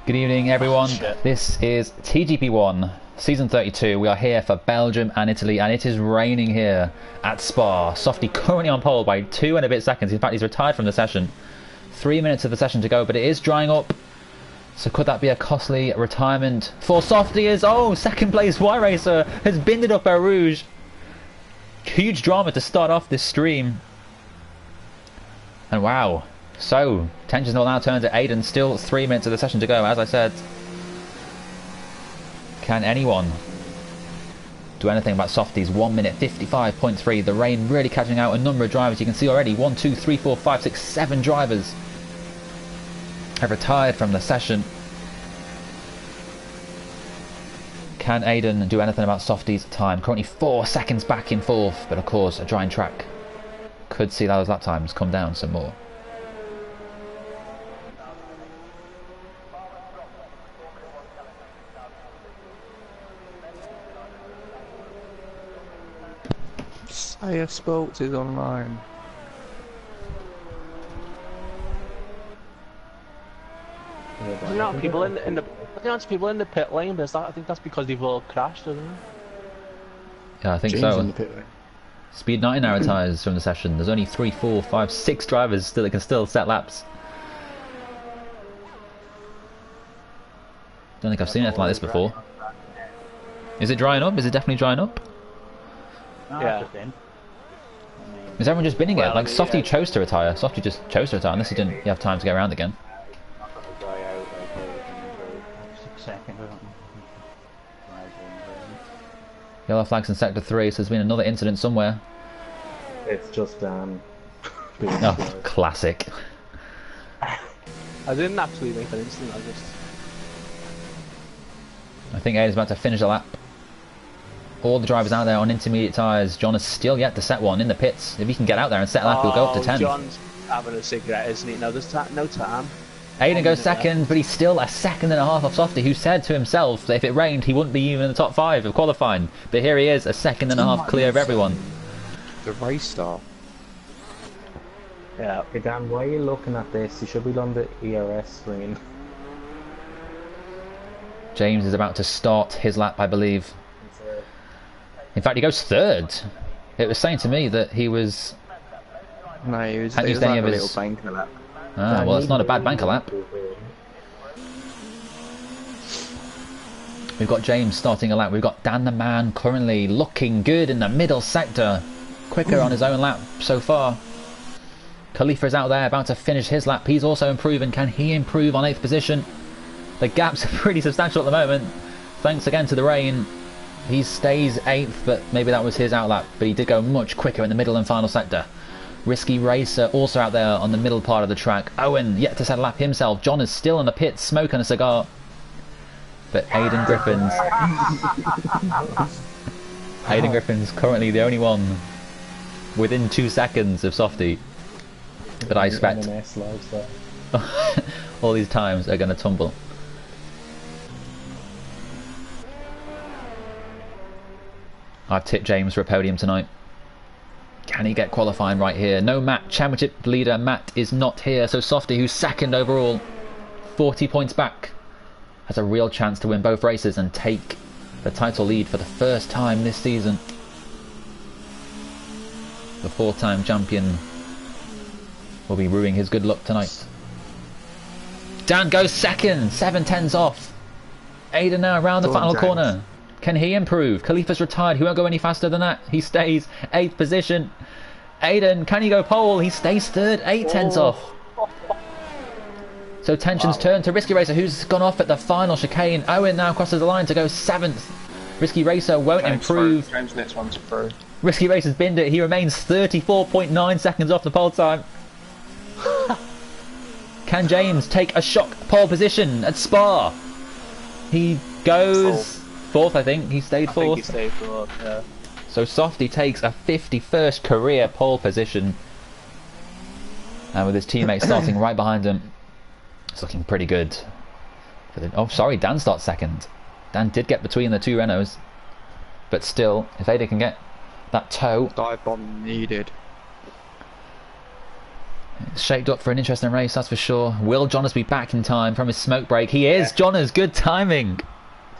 Good evening, everyone. This is TGP1, Season 32. We are here for Belgium and Italy, and it is raining here at Spa. Softy currently on pole by 2 and a bit seconds. In fact, he's retired from the session. 3 minutes of the session to go, but it is drying up. So could that be a costly retirement for Softy? Is second place Y Racer has binned it up Eau Rouge. Huge drama to start off this stream. And wow. So, tensions will now turn to Aiden. Still 3 minutes of the session to go, as I said. Can anyone do anything about Softy's 1 minute 55.3? The rain really catching out a number of drivers. You can see already 1, 2, 3, 4, 5, 6, 7 drivers have retired from the session. Can Aiden do anything about Softy's time? Currently 4 seconds back in fourth, but of course a drying track could see those lap times come down some more. AF Sports is online. There's not people in the I think there's people in the pit lane, but I think that's because they've all crashed, isn't it? Yeah, I think James so. in the pit lane. Speed 90 now retires from the session. There's only 3, 4, 5, 6 drivers still that can still set laps. Don't think I've seen anything like this before. Is it drying up? Is it definitely drying up? Yeah. Is everyone just binning it? Like Softy chose to retire. Softy just chose to retire unless he didn't have time to get around again. Yellow flags in sector 3, so there's been another incident somewhere. It's just Oh, classic. I didn't actually make an incident, I just... I think Aiden's about to finish the lap. All the drivers out there on intermediate tyres. John is still yet to set one in the pits. If he can get out there and set a lap, he'll go up to 10. John's having a cigarette, isn't he? No, there's no time. Aiden goes second, but he's still a second and a half off Softy, who said to himself that if it rained, he wouldn't be even in the top 5 of qualifying. But here he is, a second and a half clear of everyone. The race start. Yeah. Hey Dan, why are you looking at this? You should be on the ERS screen. James is about to start his lap, I believe. In fact, he goes third. It was saying to me that he was... No, he was Hadn't used like any a of little his... banker lap. Ah, well, it's not a bad banker lap. We've got James starting a lap. We've got Dan the Man currently looking good in the middle sector. Quicker on his own lap so far. Khalifa's out there about to finish his lap. He's also improving. Can he improve on 8th position? The gaps are pretty substantial at the moment. Thanks again to the rain. He stays 8th, but maybe that was his outlap. But he did go much quicker in the middle and final sector. Risky Racer also out there on the middle part of the track. Owen yet to set a lap himself. John is still in the pit smoking a cigar. But Aiden Griffin's currently the only one within 2 seconds of Softy. But I expect all these times are going to tumble. I've tipped James for a podium tonight. Can he get qualifying right here? No Matt, championship leader Matt is not here. So Softy, who's second overall, 40 points back, has a real chance to win both races and take the title lead for the first time this season. The 4-time champion will be ruining his good luck tonight. Dan goes second, 7/10s off. Aiden now around the final corner. Can he improve? Khalifa's retired. He won't go any faster than that. He stays 8th position. Aiden, can he go pole? He stays 3rd, 8/10s off. So tensions turn to Risky Racer, who's gone off at the final chicane. Owen now crosses the line to go 7th. Risky Racer won't improve. James next one's through. Risky Racer's binned it. He remains 34.9 seconds off the pole time. Can James take a shock pole position at Spa? He goes 4th, I think. He stayed 4th. I think he stayed 4th, yeah. So Softy takes a 51st career pole position. And with his teammates starting right behind him, it's looking pretty good. Oh, sorry, Dan starts second. Dan did get between the 2 Renaults. But still, if Ada can get that toe... Dive bomb needed. Shaped up for an interesting race, that's for sure. Will Jonas be back in time from his smoke break? He is. Yeah. Jonas, good timing.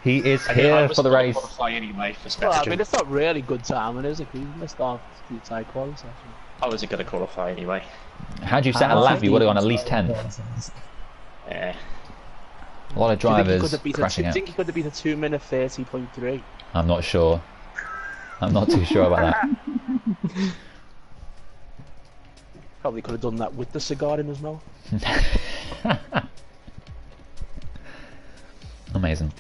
He is here for the race. Anyway for well, I mean, it's not really good timing, is it? He missed off the tie quality session. I wasn't going to qualify anyway. Had you set a lap, you would have gone at least 10th. Yeah. A lot of drivers crashing out. Do you think he could have beat a 2 minute 30.3? I'm not sure. I'm not too sure about that. Probably could have done that with the cigar in his mouth. Amazing.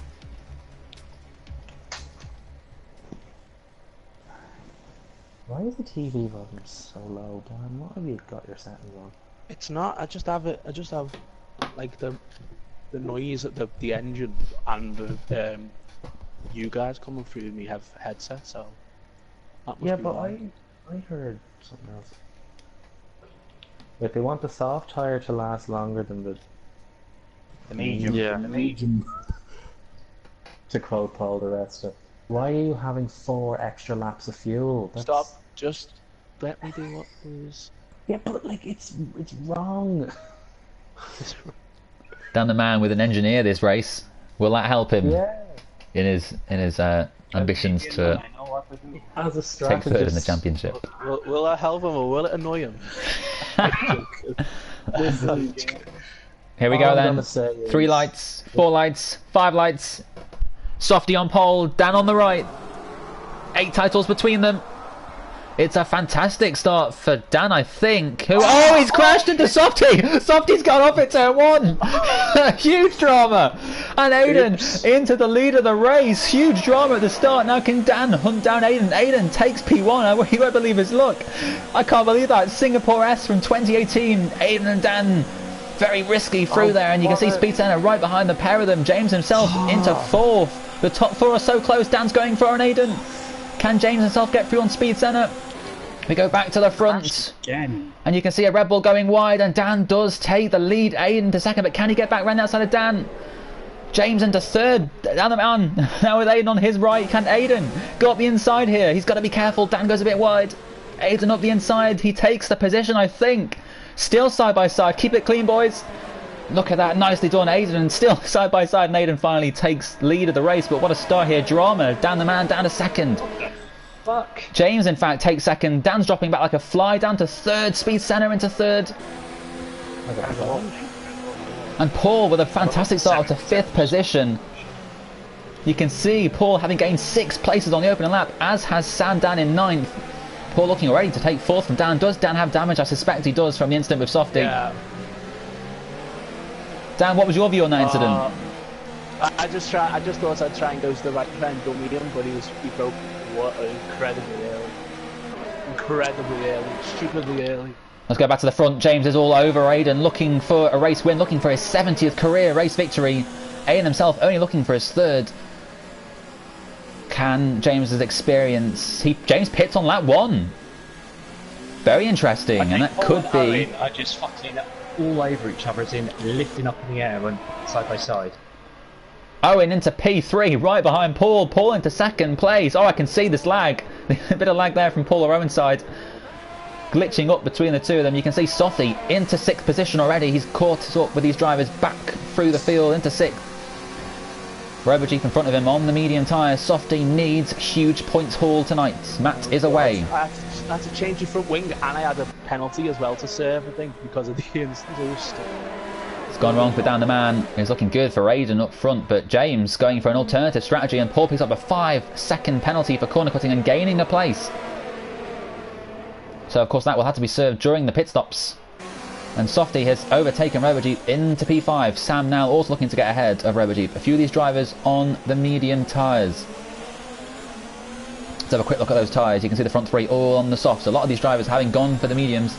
Why is the TV volume so low, Dan? What have you got your settings on? It's not. I just have it. I just have like the noise of the engine and the you guys coming through me have headsets, so that must Yeah, be but why. I heard something else. If they want the soft tire to last longer than the medium. Yeah. The medium. to quote Paul the rest of, why are you having 4 extra laps of fuel? That's... Stop. Just let me do what is. Yeah, but like it's wrong. Dan the man with an engineer this race. Will that help him Yeah. in his ambitions to As a take strategist. third in the championship? Will that help him or will it annoy him? Here we All go I'm then. gonna say is- 3 lights, 4 lights, 5 lights. Softy on pole, Dan on the right. 8 titles between them. It's a fantastic start for Dan, I think. Oh, he's crashed into Softy! Softy's gone off at turn 1! Huge drama! And Aiden into the lead of the race. Huge drama at the start. Now can Dan hunt down Aiden? Aiden takes P1. He won't believe his luck. I can't believe that. Singapore S from 2018. Aiden and Dan very risky through there. And you can see Speed Center right behind the pair of them. James himself into 4th. The top 4 are so close. Dan's going for an Aiden. Can James himself get through on Speed Center? We go back to the front, Again. and you can see a Red Bull going wide, and Dan does take the lead. Aiden to second, but can he get back round the outside of Dan? James into 3rd, down the man, now with Aiden on his right. Can Aiden go up the inside here? He's got to be careful. Dan goes a bit wide. Aiden up the inside, he takes the position, I think. Still side by side, keep it clean, boys. Look at that, nicely done, Aiden, still side by side, and Aiden finally takes lead of the race, but what a start here. Drama, Dan the man, down to 2nd. Fuck. James, in fact, takes 2nd. Dan's dropping back like a fly, down to 3rd. Speed Center into 3rd. And Paul with a fantastic start up to 5th position. You can see Paul having gained 6 places on the opening lap, as has Sam Dan in 9th. Paul looking ready to take 4th from Dan. Does Dan have damage? I suspect he does from the incident with Softy. Yeah. Dan, what was your view on that incident? I just thought I'd try and go to the right and go medium, but he broke incredibly early, stupidly early. Let's go back to the front. James is all over Aiden, looking for a race win, looking for his 70th career race victory. Aiden himself only looking for his 3rd. Can James's experience... James pits on lap 1. Very interesting, and that could be... Owen are just fucking all over each other, as in lifting up in the air and side by side. Owen into P3, right behind Paul. Paul into 2nd place. Oh, I can see this lag. A bit of lag there from Paul or Owen's side. Glitching up between the two of them. You can see Softy into 6th position already. He's caught up with these drivers back through the field into 6th. Robo Jeep in front of him on the medium tyres. Softy needs huge points haul tonight. Matt is away. I had to change the front wing, and I had a penalty as well to serve, I think, because of the boost. It's gone wrong for Dan the man. It's looking good for Aiden up front, but James going for an alternative strategy, and Paul picks up a 5-second penalty for corner cutting and gaining a place. So of course that will have to be served during the pit stops. And Softy has overtaken Robojeep into P5. Sam now also looking to get ahead of Robojeep. A few of these drivers on the medium tyres. Let's have a quick look at those tyres. You can see the front 3 all on the softs. A lot of these drivers having gone for the mediums.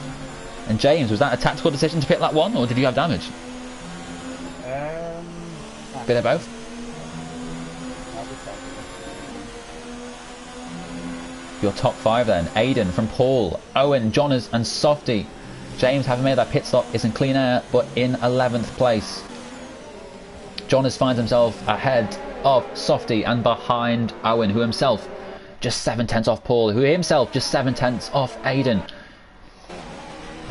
And James, was that a tactical decision to pit lap 1, or did you have damage? Bit of both. Your top 5 then. Aiden from Paul, Owen, Jonas and Softy. James, having made that pit stop, is in clean air, but in 11th place. Jonas finds himself ahead of Softy and behind Owen, who himself just 7 tenths off Paul, who himself just 7 tenths off Aiden.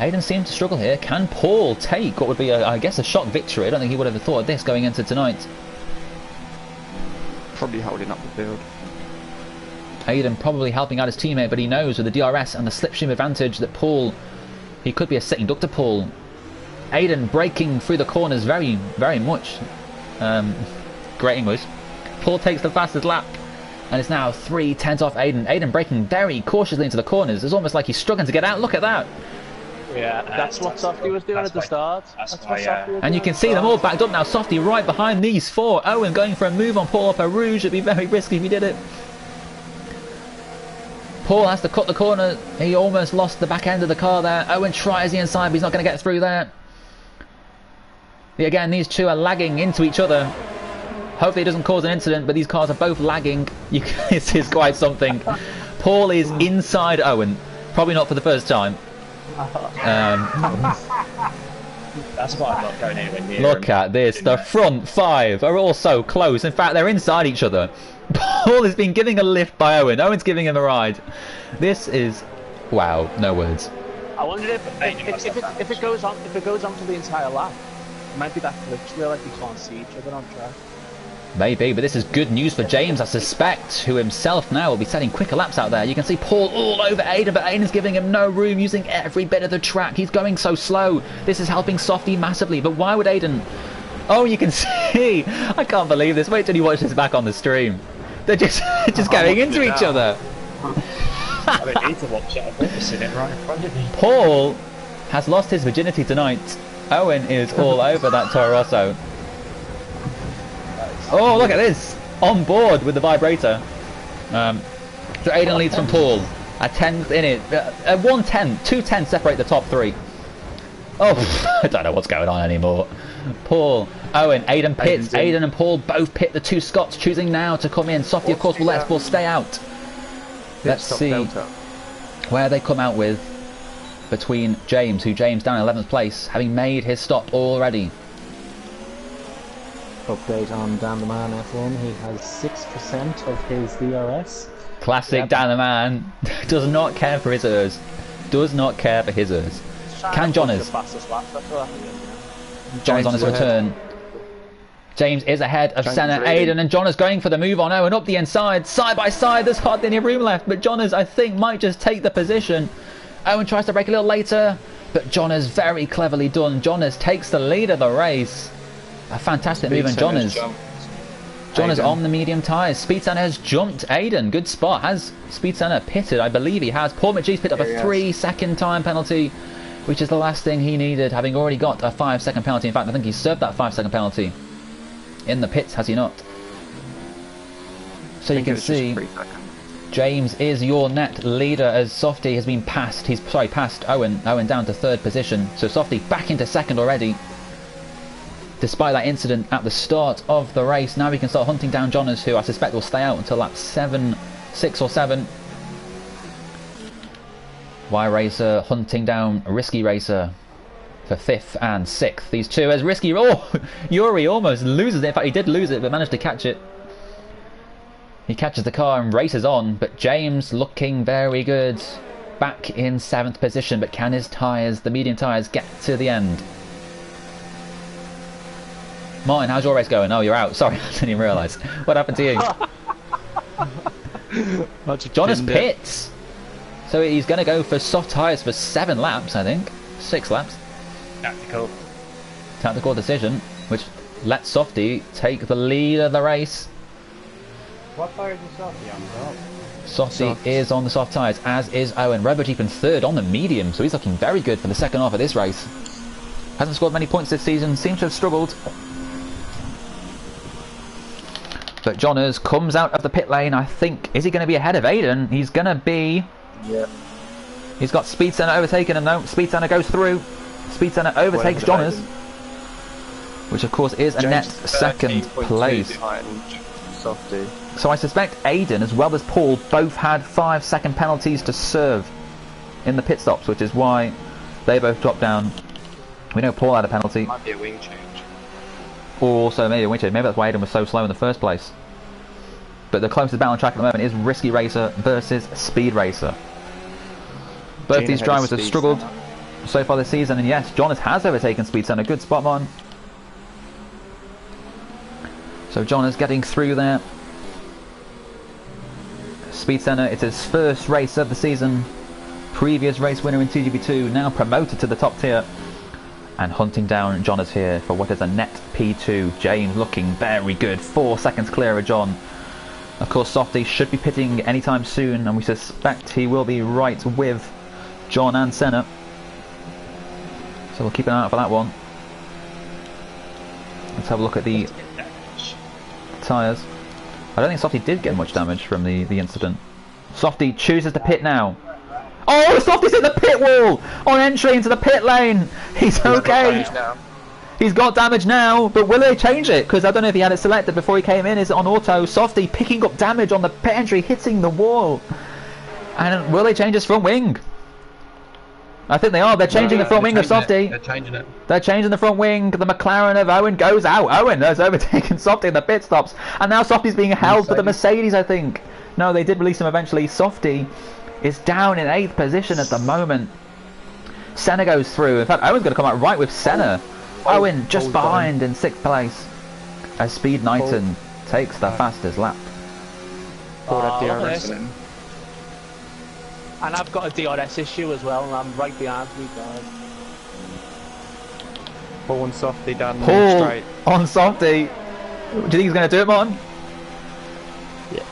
Aiden seemed to struggle here. Can Paul take what would be, I guess, a shock victory? I don't think he would have thought of this going into tonight. Probably holding up the field. Aiden probably helping out his teammate, but he knows with the DRS and the slipstream advantage that Paul, he could be a sitting duck to Paul. Aiden breaking through the corners very, very much. Great English. Paul takes the fastest lap, and it's now 3/10 off Aiden. Aiden breaking very cautiously into the corners. It's almost like he's struggling to get out. Look at that. Yeah, that's what Softy was doing at the start. That's That's why, what Softy was And you doing can at the see them start. all backed up now. Softy right behind these four. Owen going for a move on Paul up a Rouge. It'd be very risky if he did it. Paul has to cut the corner. He almost lost the back end of the car there. Owen tries the inside, but he's not going to get through there. Again, these two are lagging into each other. Hopefully it doesn't cause an incident, but these cars are both lagging. This is quite something. Paul is inside Owen. Probably not for the first time. That's why I'm not going anywhere near Look him. at this. The front five are all so close. In fact, they're inside each other. Paul has been giving a lift by Owen. Owen's giving him a ride. This is... wow, no words. I wonder if it goes on for the entire lap. It might be that glitch where like we can't see each other on track. Maybe, but this is good news for James, I suspect, who himself now will be setting quicker laps out there. You can see Paul all over Aiden, but Aiden's giving him no room, using every bit of the track. He's going so slow. This is helping Softy massively, but why would Aiden... oh, you can see! I can't believe this. Wait till you watch this back on the stream. They're just going into each other. I don't need to watch it. I'm witnessing it right in front of me. Paul has lost his virginity tonight. Owen is all over that Toro Rosso. Oh, look at this! On board with the vibrator. So Aiden leads from Paul. A 10th in it. 1/10, 2/10 separate the top three. Oh, I don't know what's going on anymore. Paul, Owen, Aiden pits. Aiden and Paul both pit. The two Scots choosing now to come in. Softy, of course, will let Paul stay out. Let's see where they come out with between James, who James down in 11th place, having made his stop already. Update on Dan the Man F1. He has 6% of his DRS. Classic Dan the Man. Does not care for his Urs. Does not care for his Urs. Can Johners? John's on his return. James is ahead of Senna, Aiden, and Johners going for the move on Owen up the inside. Side by side, there's hardly any room left, but Johners, I think, might just take the position. Owen tries to break a little later, but Johners very cleverly done. Johners takes the lead of the race. A fantastic move on Johners. Johners on the medium tyres. Speed Senna has jumped Aiden. Good spot. Has Speed Senna pitted? I believe he has. Paul McGee's picked up a 3-second time penalty, which is the last thing he needed, having already got a 5-second penalty. In fact, I think he served that 5-second penalty in the pits, has he not? So you can see James is your net leader as Softy has been passed. He's passed Owen. Owen down to 3rd position. So Softy back into 2nd already. Despite that incident at the start of the race, now we can start hunting down Johners, who I suspect will stay out until lap 6 or 7. Y Racer hunting down Risky Racer for 5th and 6th. These two as Risky... oh! Yuri almost loses it. In fact, he did lose it, but managed to catch it. He catches the car and races on, but James looking very good. Back in 7th position, but can his tyres, the medium tyres, get to the end? Martin, how's your race going? Oh, you're out. Sorry, I didn't even realise. What happened to you? Jonas pits. So he's going to go for soft tyres for 7 laps, I think. 6 laps. Tactical decision, which lets Softy take the lead of the race. What tyre is Softy on? Softy is on the soft tyres, as is Owen. Red Bull Jeep in 3rd on the medium, so he's looking very good for the second half of this race. Hasn't scored many points this season, seems to have struggled. But Johners comes out of the pit lane, I think. Is he going to be ahead of Aiden? He's going to be... yeah. He's got Speed Senna overtaking him though. Speed Senna goes through. Speed Senna overtakes Johners. Which of course is a net 2nd place. Softy. So I suspect Aiden as well as Paul both had 5-second penalties to serve in the pit stops, which is why they both dropped down. We know Paul had a penalty. Might be a wing change. Or also maybe a wing change. Maybe that's why Aiden was so slow in the first place. But the closest battle on track at the moment is Risky Racer versus Speed Racer. Both these drivers have struggled. so far this season. And yes, John has overtaken Speed Center. Good spot on. So John is getting through there. Speed Center, it's his first race of the season. Previous race winner in TGP2, now promoted to the top tier. And hunting down John is here for what is a net P2. James looking very good, 4 seconds clear of John. Of course, Softy should be pitting anytime soon, and we suspect he will be right with John and Senna. So we'll keep an eye out for that one. Let's have a look at the tyres. I don't think Softy did get much damage from the incident. Softy chooses to pit now. Oh, Softy's hit the pit wall on entry into the pit lane. He's okay. He's got damage now, but will they change it? Because I don't know if he had it selected before he came in. Is it on auto? Softy picking up damage on the pit entry, hitting the wall. And will they change his front wing? I think they are. They're changing the front wing of Softy. They're changing it. They're changing the front wing. The McLaren of Owen goes out. Owen has overtaken Softy in the pit stops. And now Softy's being held for the Mercedes, I think. No, they did release him eventually. Softy is down in 8th position at the moment. Senna goes through. In fact, Owen's going to come out right with Senna. Owen just behind in 6th place. As Speed Knighton takes the fastest lap. And I've got a DRS issue as well, and I'm right behind me, guys. Pull on Softy down Paul straight. on Softy. Do you think he's going to do it, Martin? Yeah.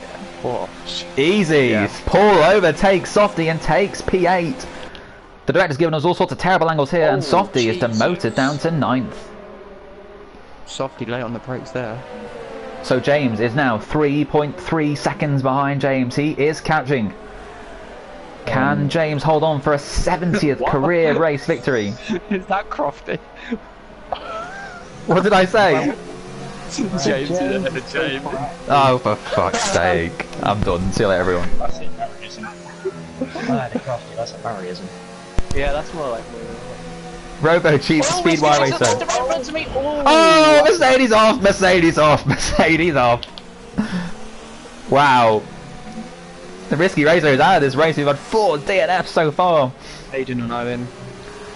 What? Easy. Yeah. Paul overtakes Softy and takes P8. The director's given us all sorts of terrible angles here, and Softy is demoted down to 9th. Softy late on the brakes there. So James is now 3.3 seconds behind James. He is catching. Can James hold on for a 70th career race victory? Is that Crofty? What did I say? James is ahead of James. Oh, for fuck's sake. I'm done. See you later, everyone. That's a Barryism. Crafty, that's a Barryism. Yeah, that's more like me. Robo cheats Speed Y Racer. Oh, Oh, Mercedes off! Mercedes off! Mercedes off! Wow. The risky racer is out of this race. We've had 4 DNFs so far. Aiden and Owen.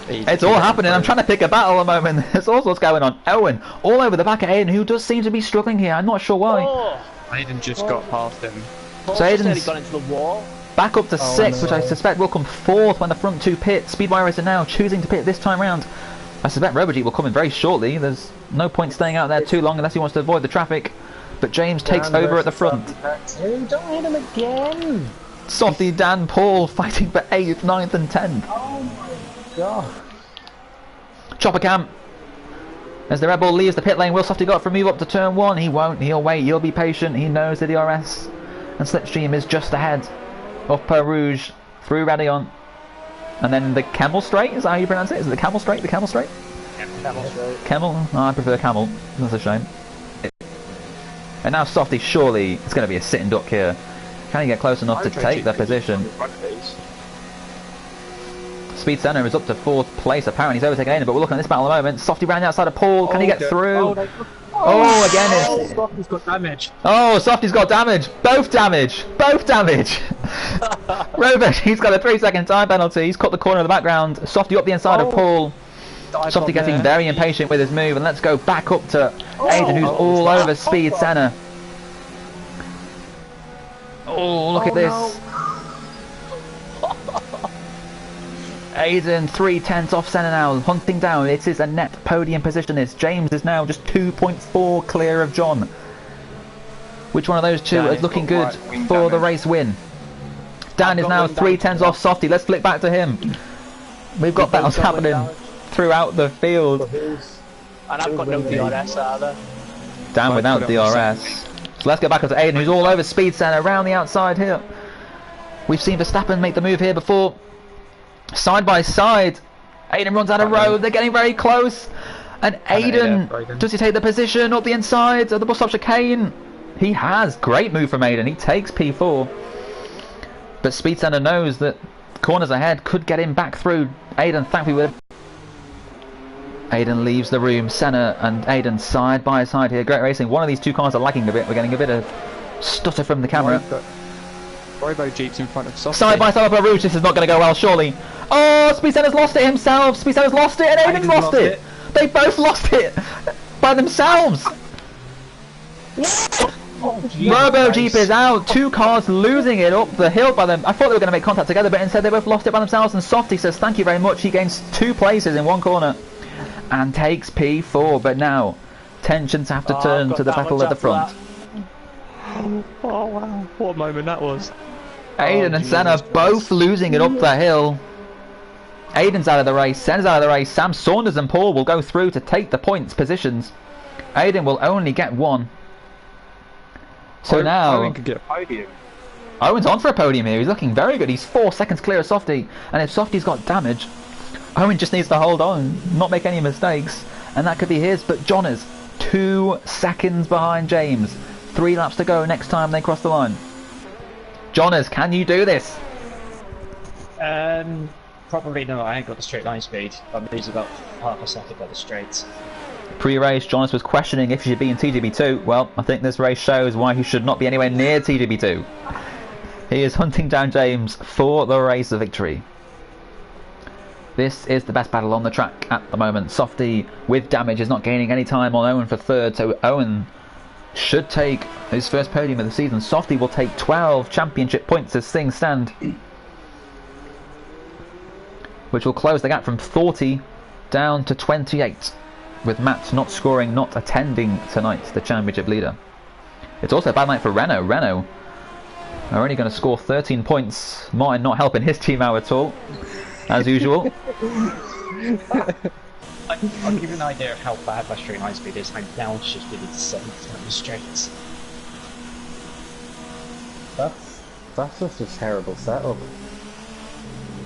It's all happening. I'm trying to pick a battle at the moment. There's all sorts going on. Owen, all over the back of Aiden, who does seem to be struggling here. I'm not sure why. Aiden just got past him. Paul So just Aiden's- nearly got into the wall. Back up to 6th, which I suspect will come 4th when the front 2 pit. Speedway Racer now choosing to pit this time round. I suspect Robojeep will come in very shortly. There's no point staying out there too long unless he wants to avoid the traffic. But James takes over at the front. Don't hit him again! Softy, Dan, Paul fighting for 8th, 9th and 10th. Oh my god. Chopper cam. As the Red Bull leaves the pit lane, will Softy go for a move up to turn 1? He won't. He'll wait. He'll be patient. He knows the DRS and Slipstream is just ahead of Peau Rouge through Radeon. And then the Camel Straight, is that how you pronounce it? Is it the Camel Straight? The Camel Straight? Camel straight. Camel? Oh, I prefer Camel. That's a shame. And now Softy, surely it's going to be a sitting duck here. Can he get close enough to take the position? Speed Center is up to 4th place. Apparently he's overtaken Aiden, but we're looking at this battle at the moment. Softy ran outside of Paul. Can he get through? Oh, again it's... Softy's got damage. Oh, Softy's got damage. Both damage. Both damage. Robert, he's got a 3-second time penalty. He's cut the corner of the background. Softy up the inside of Paul. Softy getting very impatient with his move. And let's go back up to Aiden, who's all over Speed Center. Oh, look at this. Aiden 3/10 off Senna now, hunting down. It is a net podium position. This James is now just 2.4 clear of John. Which one of those two is looking good for the race win? Dan is now 3/10 off Softy. Let's flick back to him. We've got battles happening throughout the field. And I've got no DRS either. Dan without DRS. So let's go back up to Aiden, who's all over Speed Center around the outside here. We've seen Verstappen make the move here before. Side by side, Aiden runs out of road. They're getting very close, and Aiden, does he take the position up the inside of the bus stop chicane? He has. Great move from Aiden. He takes P4, but Speed Center knows that corners ahead could get him back through. Aiden, thankfully, with Aiden leaves the room. Senna and Aiden side by side here. Great racing. One of these two cars are lagging a bit. We're getting a bit of stutter from the camera. Robo Jeep's in front of Softy. Side by side up Rouge, this is not going to go well, surely. Oh, Speedsetter's lost it himself. Speedsetter's lost it, and Aiden's lost it. They both lost it by themselves. Robo Jeep is out. Two cars losing it up the hill by them. I thought they were going to make contact together, but instead they both lost it by themselves. And Softy says thank you very much. He gains 2 places in one corner and takes P4. But now tensions have to turn to the battle at the front. Oh wow, what a moment that was. Aiden and Senna both losing it up the hill. Aiden's out of the race, Senna's out of the race. Sam Saunders and Paul will go through to take the points positions. Aiden will only get 1. So now Owen could get a podium. Owen's on for a podium here. He's looking very good. He's 4 seconds clear of Softy, and if Softy's got damage, Owen just needs to hold on, not make any mistakes, and that could be his. But John is 2 seconds behind James. 3 laps to go next time they cross the line. Johners, can you do this? Probably not. I ain't got the straight line speed. I'm losing about half a second at the straights. Pre-race, Jonas was questioning if he should be in TGB2. Well, I think this race shows why he should not be anywhere near TGB2. He is hunting down James for the race of victory. This is the best battle on the track at the moment. Softy, with damage, is not gaining any time on Owen for 3rd, so Owen should take his first podium of the season. Softy will take 12 championship points as things stand, which will close the gap from 40 down to 28, with Matt not scoring, not attending tonight, the championship leader. It's also a bad night for Renault. Renault are only going to score 13 points. Martin not helping his team out at all, as usual. I'll give you an idea of how bad my straight line speed is. I'm downshifted in 7th down the straights. That's just a terrible setup.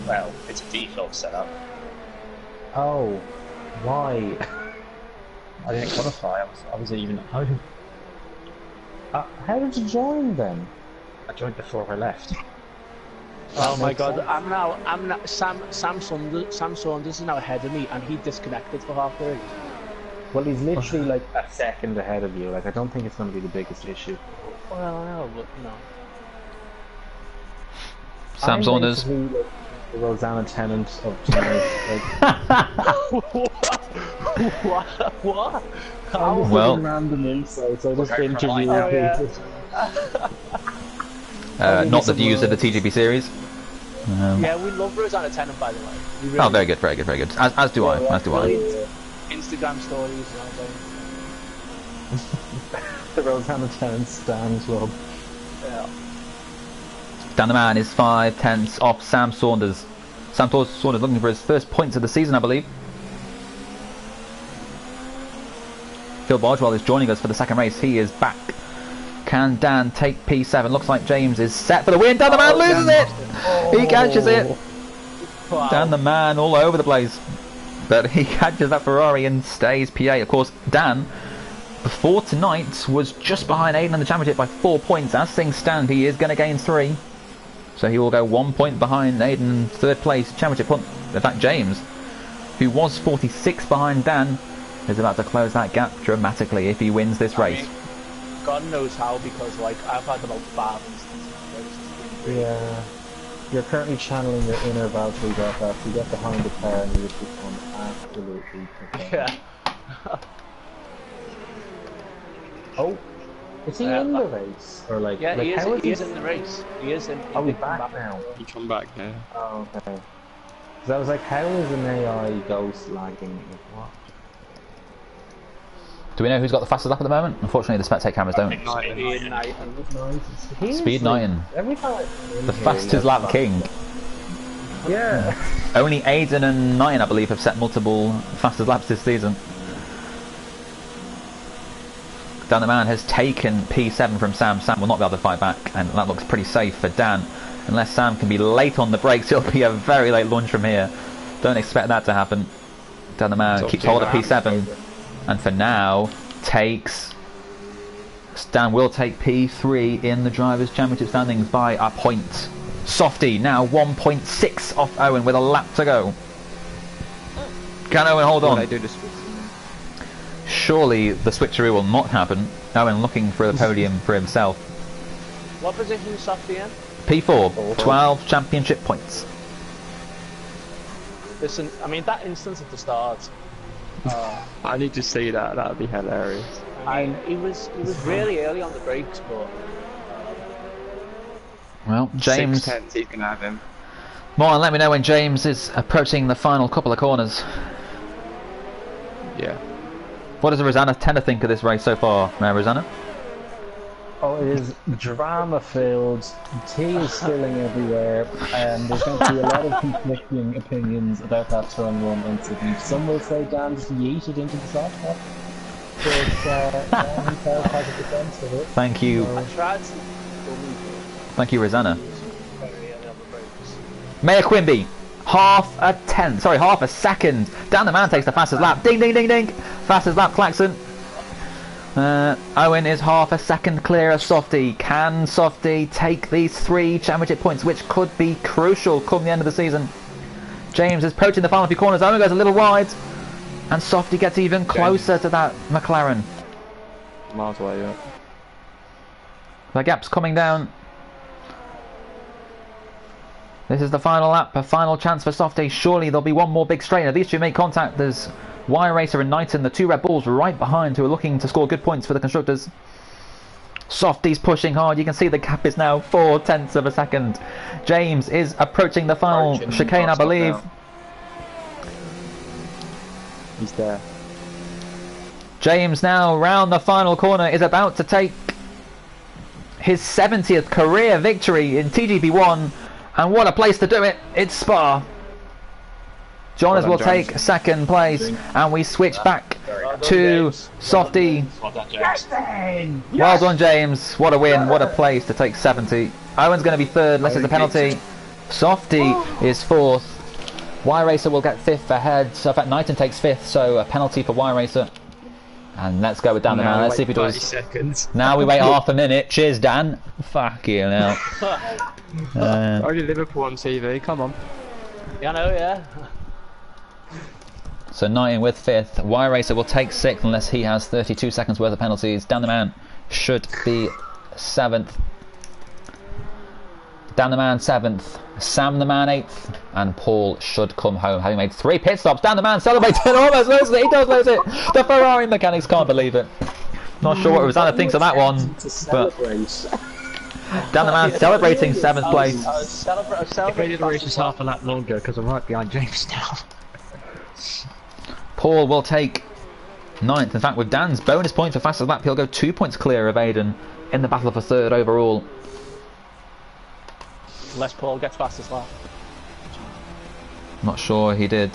Well, it's a default setup. Oh, why? I didn't qualify. I was even at home. How did you join then? I joined before I left. Oh my god, I'm now Sam Saunders is now ahead of me, and he disconnected for half the race. Well, he's literally like a second ahead of you. Like, I don't think it's going to be the biggest issue. Well, no, but no. Sam Saunders. Like the Rosanna Tennant of tonight. What? I'm Well, random insights. I just interviewed not the views of the TGP series. Yeah, we love Rosanna Tennant, by the way. We really Oh, very good, very good, very good. As do I. As do I. Instagram stories, you know, the Rosanna Tennant Stan Club. yeah. Dan the Man is 5/10 off Sam Saunders. Sam Saunders looking for his first points of the season, I believe. Phil Bardwell is joining us for the second race. He is back. Can Dan take P7? Looks like James is set for the win. Dan the Man loses it! He catches it! Wow. Dan the Man all over the place. But he catches that Ferrari and stays P8. Of course, Dan, before tonight, was just behind Aiden in the championship by 4 points. As things stand, he is going to gain 3. So he will go 1 point behind Aiden in 3rd place championship point. In fact, James, who was 46 behind Dan, is about to close that gap dramatically if he wins this race. God knows how, because like I've had about 5 instances. Yeah. You're currently channeling your inner Valtteri Bottas. You get behind the car and you just become absolutely pathetic. Yeah. Oh, is he in the race? Or like, Yeah, like he is in the race. He is in. Oh, he's back now. You come back now. Oh, okay. Because I was like, how is an AI ghost lagging? Like, what? Do we know who's got the fastest lap at the moment? Unfortunately, the spectate cameras don't. Speed 9. Every time The fastest lap king. Yeah. Only Aiden and 9, I believe, have set multiple fastest laps this season. Dan the Man has taken P7 from Sam. Sam will not be able to fight back, and that looks pretty safe for Dan. Unless Sam can be late on the brakes, it'll be a very late launch from here. Don't expect that to happen. Dan the Man keeps hold of P7, and for now takes... Dan will take P3 in the Drivers' Championship standings by a point. Softy now 1.6 off Owen with a lap to go. Can Owen hold on? Surely the switcheroo will not happen. Owen looking for the podium for himself. What position is Softy in? P4, 12 championship points. Listen, I mean that instance at the start. I need to see that. That would be hilarious. It was really early on the brakes, but Well, James. 6/10, he's gonna have him. Morton, let me know when James is approaching the final couple of corners. Yeah. What does Rosanna tend to think of this race so far, Rosanna? Oh, it is drama-filled. Tea is spilling everywhere, and there's going to be a lot of conflicting opinions about that turn one incident. Some will say Dan just yeeted into the soft spot, but Dan himself has a defence of it. Thank you. I tried to. Thank you, Rosanna. Very early on the brakes. Maya Quimby, half a second. Dan the man takes the fastest lap. Ding, ding, ding, ding. Fastest lap, klaxon. Owen is half a second clear of Softy. Can Softy take these 3 championship points, which could be crucial come the end of the season? James is approaching the final few corners. Owen goes a little wide, and Softy gets even closer to that McLaren. Miles away, yeah. The gap's coming down. This is the final lap, a final chance for Softy. Surely there'll be one more big straight. Now these two make contact. There's Y Racer and Knighton, the 2 Red Bulls right behind, who are looking to score good points for the constructors. Softy's pushing hard. You can see the gap is now 0.4 of a second. James is approaching the final chicane, I believe. He's there. James now round the final corner is about to take his 70th career victory in TGP1, and what a place to do it. It's Spa. Jonas will take second place, and we switch back to Softy. Well done, James. Well done, James. What a win. What a place to take 70. Owen's going to be third unless there's a penalty. Softy is fourth. Y Racer will get fifth ahead. So in fact, Knighton takes fifth, so a penalty for Y Racer. And let's go with Dan the man. Let's see if he does. 30 seconds. Now we wait half a minute. Cheers, Dan. Fuck you now. Only Liverpool on TV, come on. Yeah, I know, yeah. So Knighton with fifth. Y Racer will take sixth unless he has 32 seconds worth of penalties. Dan the man should be seventh. Dan the man seventh. Sam the man eighth. And Paul should come home having made 3 pit stops. Dan the man celebrating, almost loses it. He does lose it. The Ferrari mechanics can't believe it. Not sure what Rosanna thinks of that one. But Dan the man celebrating 7th place. If we did the race just half a lap longer, because I'm right behind James now. Paul will take 9th. In fact, with Dan's bonus point for fastest lap, he'll go 2 points clear of Aiden in the battle for 3rd overall. Unless Paul gets fastest lap. Not sure he did.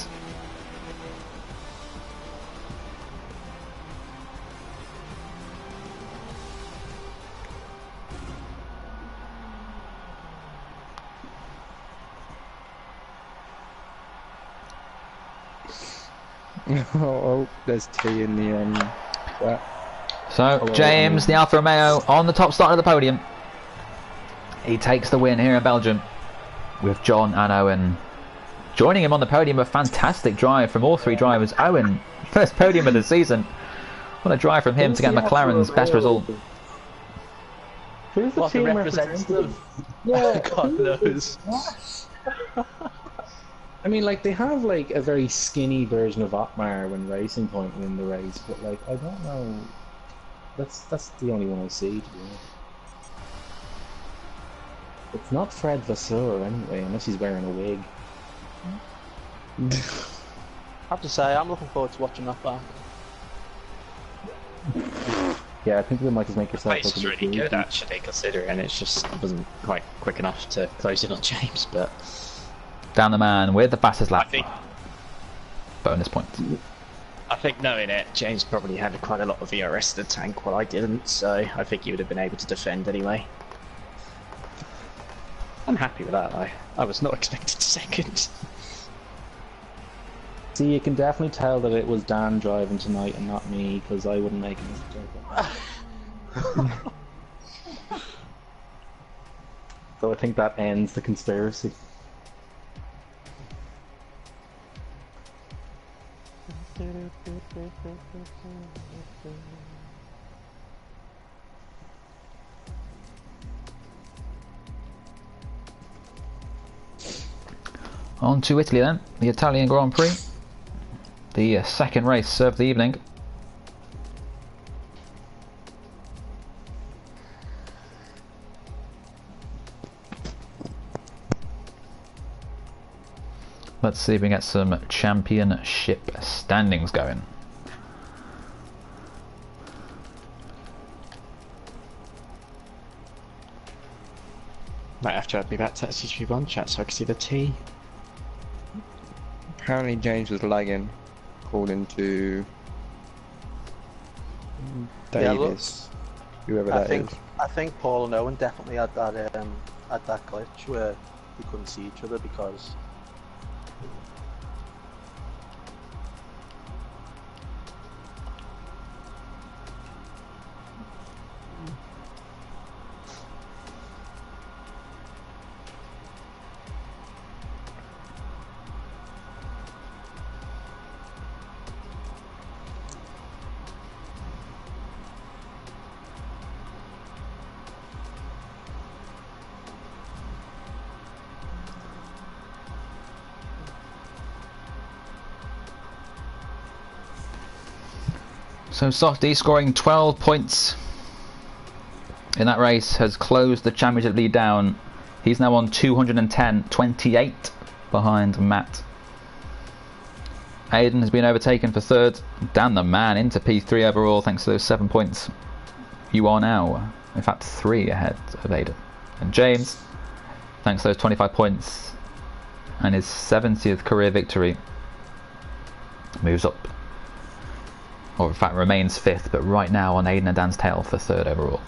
Oh, there's tea in the So James, the Alfa Romeo, on the top start of the podium. He takes the win here in Belgium with John and Owen. Joining him on the podium, a fantastic drive from all 3 drivers. Owen, first podium of the season. What a drive from him to get McLaren's best result. Who's the What, the team representative? Yeah, God knows. I mean, like, they have, like, a very skinny version of Otmar when Racing Point win the race, but, like, I don't know. That's the only one I see, to be honest. It's not Fred Vasseur, anyway, unless he's wearing a wig. I have to say, I'm looking forward to watching that back. Yeah, I think we might just make yourself Pace is really good, actually, considering it's just wasn't quite quick enough to close in on James, but Dan the man with the fastest lap. I think Bonus point. knowing it, James probably had quite a lot of VRS in the tank while I didn't, so I think he would have been able to defend anyway. I'm happy with that. I was not expecting second. See, you can definitely tell that it was Dan driving tonight and not me, because I wouldn't make a mistake. So I think that ends the conspiracy. On to Italy then, the Italian Grand Prix. The second race of the evening. Let's see if we can get some championship standings going. Might have to add me back to that CG1 chat so I can see the T. Apparently James was lagging, according to Davis, whoever that is. I think Paul and Owen definitely had that glitch where we couldn't see each other because. So Softy scoring 12 points in that race has closed the championship lead down. He's now on 210, 28 behind Matt. Aiden has been overtaken for third. Dan the man into P3 overall thanks to those 7 points. You are now, in fact, 3 ahead of Aiden. And James, thanks to those 25 points and his 70th career victory, moves up. Or in fact remains 5th, but right now on Aiden and Dan's tail for 3rd overall.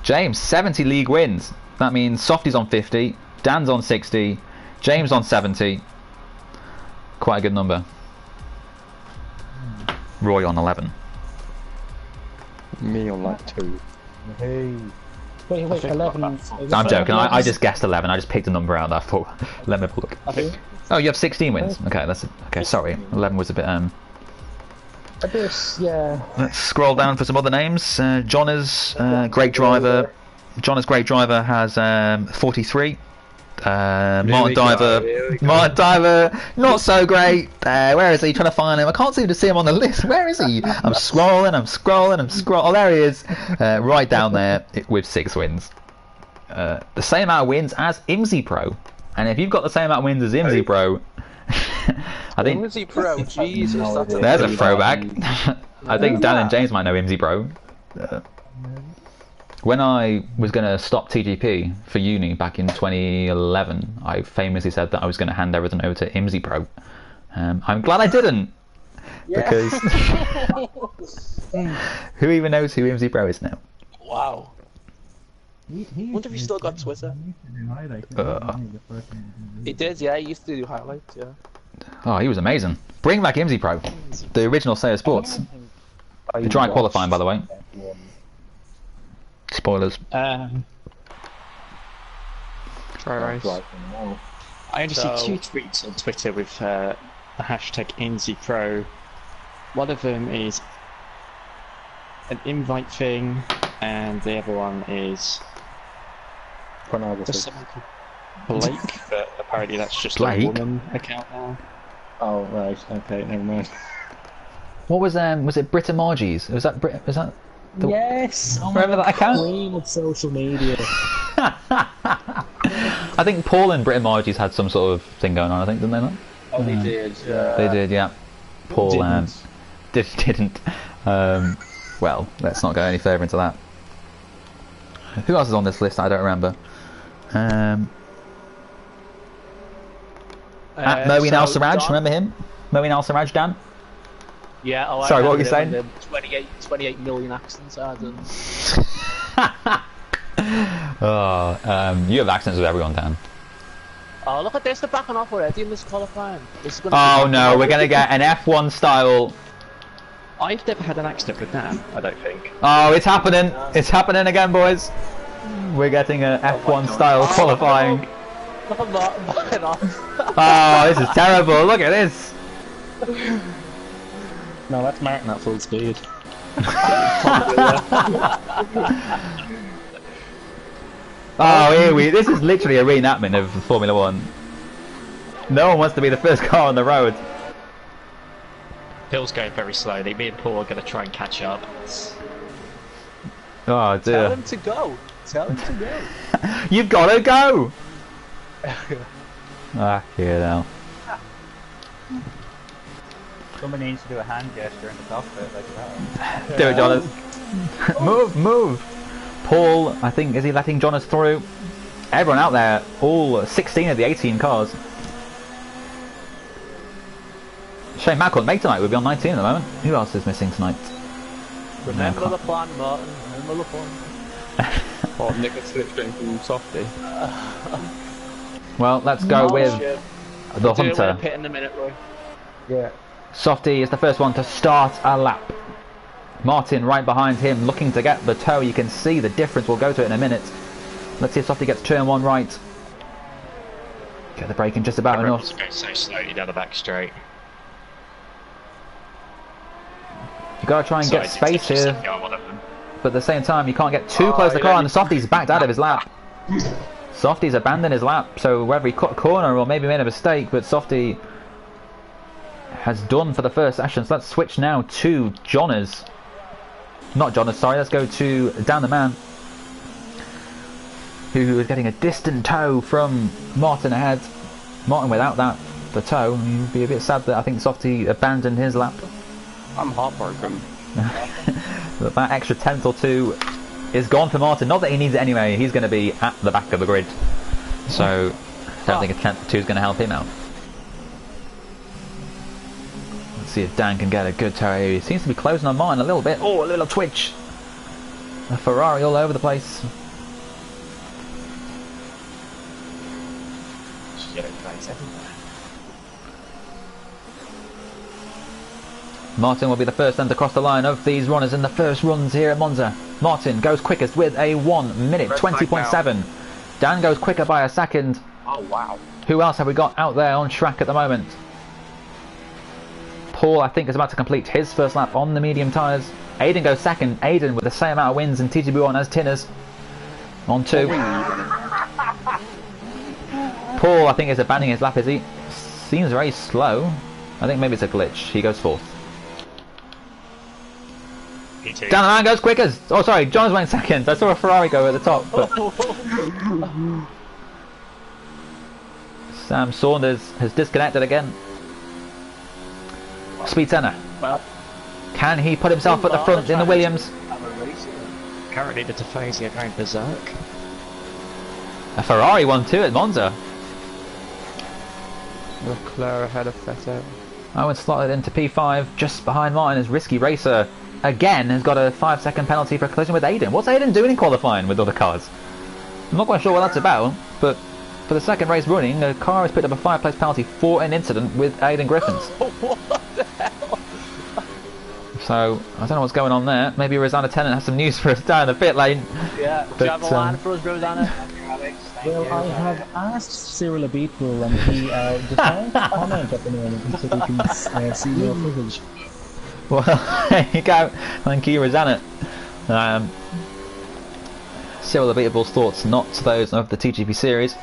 James, 70 league wins. That means Softy's on 50, Dan's on 60, James on 70. Quite a good number. Roy on 11. Me on like 2. Hey. Wait, 11. I'm joking, I just guessed 11, I just picked a number out there for. Let me have a look. Oh, you have 16 wins? Okay, okay, sorry. 11 was a bit yeah. Let's scroll down for some other names. John's great driver. John's great driver has 43. Martin Diver, not so great. Where is he? Trying to find him. I can't seem to see him on the list. Where is he? I'm scrolling. Oh, there he is. Right down there with 6 wins. The same amount of wins as Imsy Pro. And if you've got the same amount of wins as Imsy Pro, I think Imsy Pro, Jesus, there's a throwback. I think Dan and James might know Imsy Pro. When I was going to stop TGP for uni back in 2011, I famously said that I was going to hand everything over to Imsy Pro. I'm glad I didn't, because who even knows who Imsy Pro is now? Wow. Wonder if he still got Twitter. He did, yeah. He used to do highlights, yeah. Oh, he was amazing. Bring back Imsy Pro, the original Sayer Sports. The dry qualifying, by the way. Spoilers. Try race. I only see 2 tweets on Twitter with the hashtag InzyPro. One of them is an invite thing, and the other one is just someone called Blake, but apparently that's just Blake? a woman account now. Oh right, okay, never mind. What was it Britta Margie's? Was that the... Yes! Oh, remember that account? Queen of social media. I think Paul and Britta Margie's had some sort of thing going on, I think, didn't they not? Oh, they did, yeah. They did, yeah. Paul didn't. Well, let's not go any further into that. Who else is on this list? I don't remember. Moeen Al Siraj, remember him? Moeen Al Siraj, Dan? Yeah, oh, sorry, what were you saying? 28 million accidents I had. You have accidents with everyone, Dan. Oh, look at this, they're backing off already in this qualifying. Oh no, we're going to get an F1 style. I've never had an accident with Dan, I don't think. Oh, it's happening. It's happening again, boys. We're getting an F1 style qualifying. I'm not backing off. Oh, this is terrible. Look at this. No, that's Martin at full speed. Oh, here this is literally a reenactment of Formula 1. No one wants to be the first car on the road. Bill's going very slowly. Me and Paul are going to try and catch up. Oh dear. Tell him to go. Tell him to go. You've got to go! Ah, here now. Someone needs to do a hand gesture in the cockpit like that. Do it, Jonas. Move, move! Paul, I think, is he letting Jonas through? Everyone out there, all 16 of the 18 cars. Shame Matt couldn't make tonight, we'd be on 19 at the moment. Who else is missing tonight? Remember the plan, Martin. Remember the plan. Oh, Nick gets slipstream from Softy. Well, let's go with Shit. the Do it Hunter. with a pit in a minute, Roy. Yeah. Softy is the first one to start a lap. Martin right behind him, looking to get the toe. You can see the difference. We'll go to it in a minute. Let's see if Softy gets turn 1 right. Get the braking just about Everyone's enough. going so slowly down the back straight. You got to try and get space here, One of them. but at the same time you can't get too close to the car, and Softy's backed out of his lap. Softy's abandoned his lap, so whether he cut a corner or maybe made a mistake, but Softy has done for the first session. So let's switch now to Jonas. Not Jonas, sorry, let's go to Dan the Man, who is getting a distant tow from Martin ahead. Martin without the tow, you'd be a bit sad that I think Softy abandoned his lap. I'm heartbroken. But that extra tenth or two is gone for Martin. Not that he needs it anyway, he's going to be at the back of the grid. So I don't think a tenth or two is going to help him out. Let's see if Dan can get a good tow here. He seems to be closing on Martin a little bit. Oh, a little twitch. A Ferrari all over the place. Martin will be the first then to cross the line of these runners in the first runs here at Monza. Martin goes quickest with a 1 minute 20.7. Dan goes quicker by a second. Oh wow. Who else have we got out there on track at the moment? Paul, I think, is about to complete his first lap on the medium tyres. Aiden goes second. Aiden with the same amount of wins in TGB1 as Tinners. On 2. Paul, I think, is abandoning his lap, is he? Seems very slow. I think maybe it's a glitch. He goes 4th. Dan the Man goes quickest. Oh, sorry, John's went second. I saw a Ferrari go at the top. But Sam Saunders has disconnected again. Speed Senna. Can he put himself at the front in the Williams? Currently the Tifosi are going berserk. A Ferrari won too at Monza. Leclerc ahead of Vettel. Owen slotted into P5 just behind Martin as Risky Racer again has got a 5-second penalty for a collision with Aiden. What's Aiden doing in qualifying with other cars? I'm not quite sure what that's about, but for the second race running, a car has picked up a 5-place penalty for an incident with Aiden Griffins. What the hell? So, I don't know what's going on there. Maybe Rosanna Tennant has some news for us down the pit lane. Yeah, do you have a line for us, Rosanna? Well, I have asked Cyril Abitbul and he declined to comment at the moment until we can see more footage. Well, there you go. Thank you, Rosanna. Cyril Abitbul's thoughts, not those of the TGP series.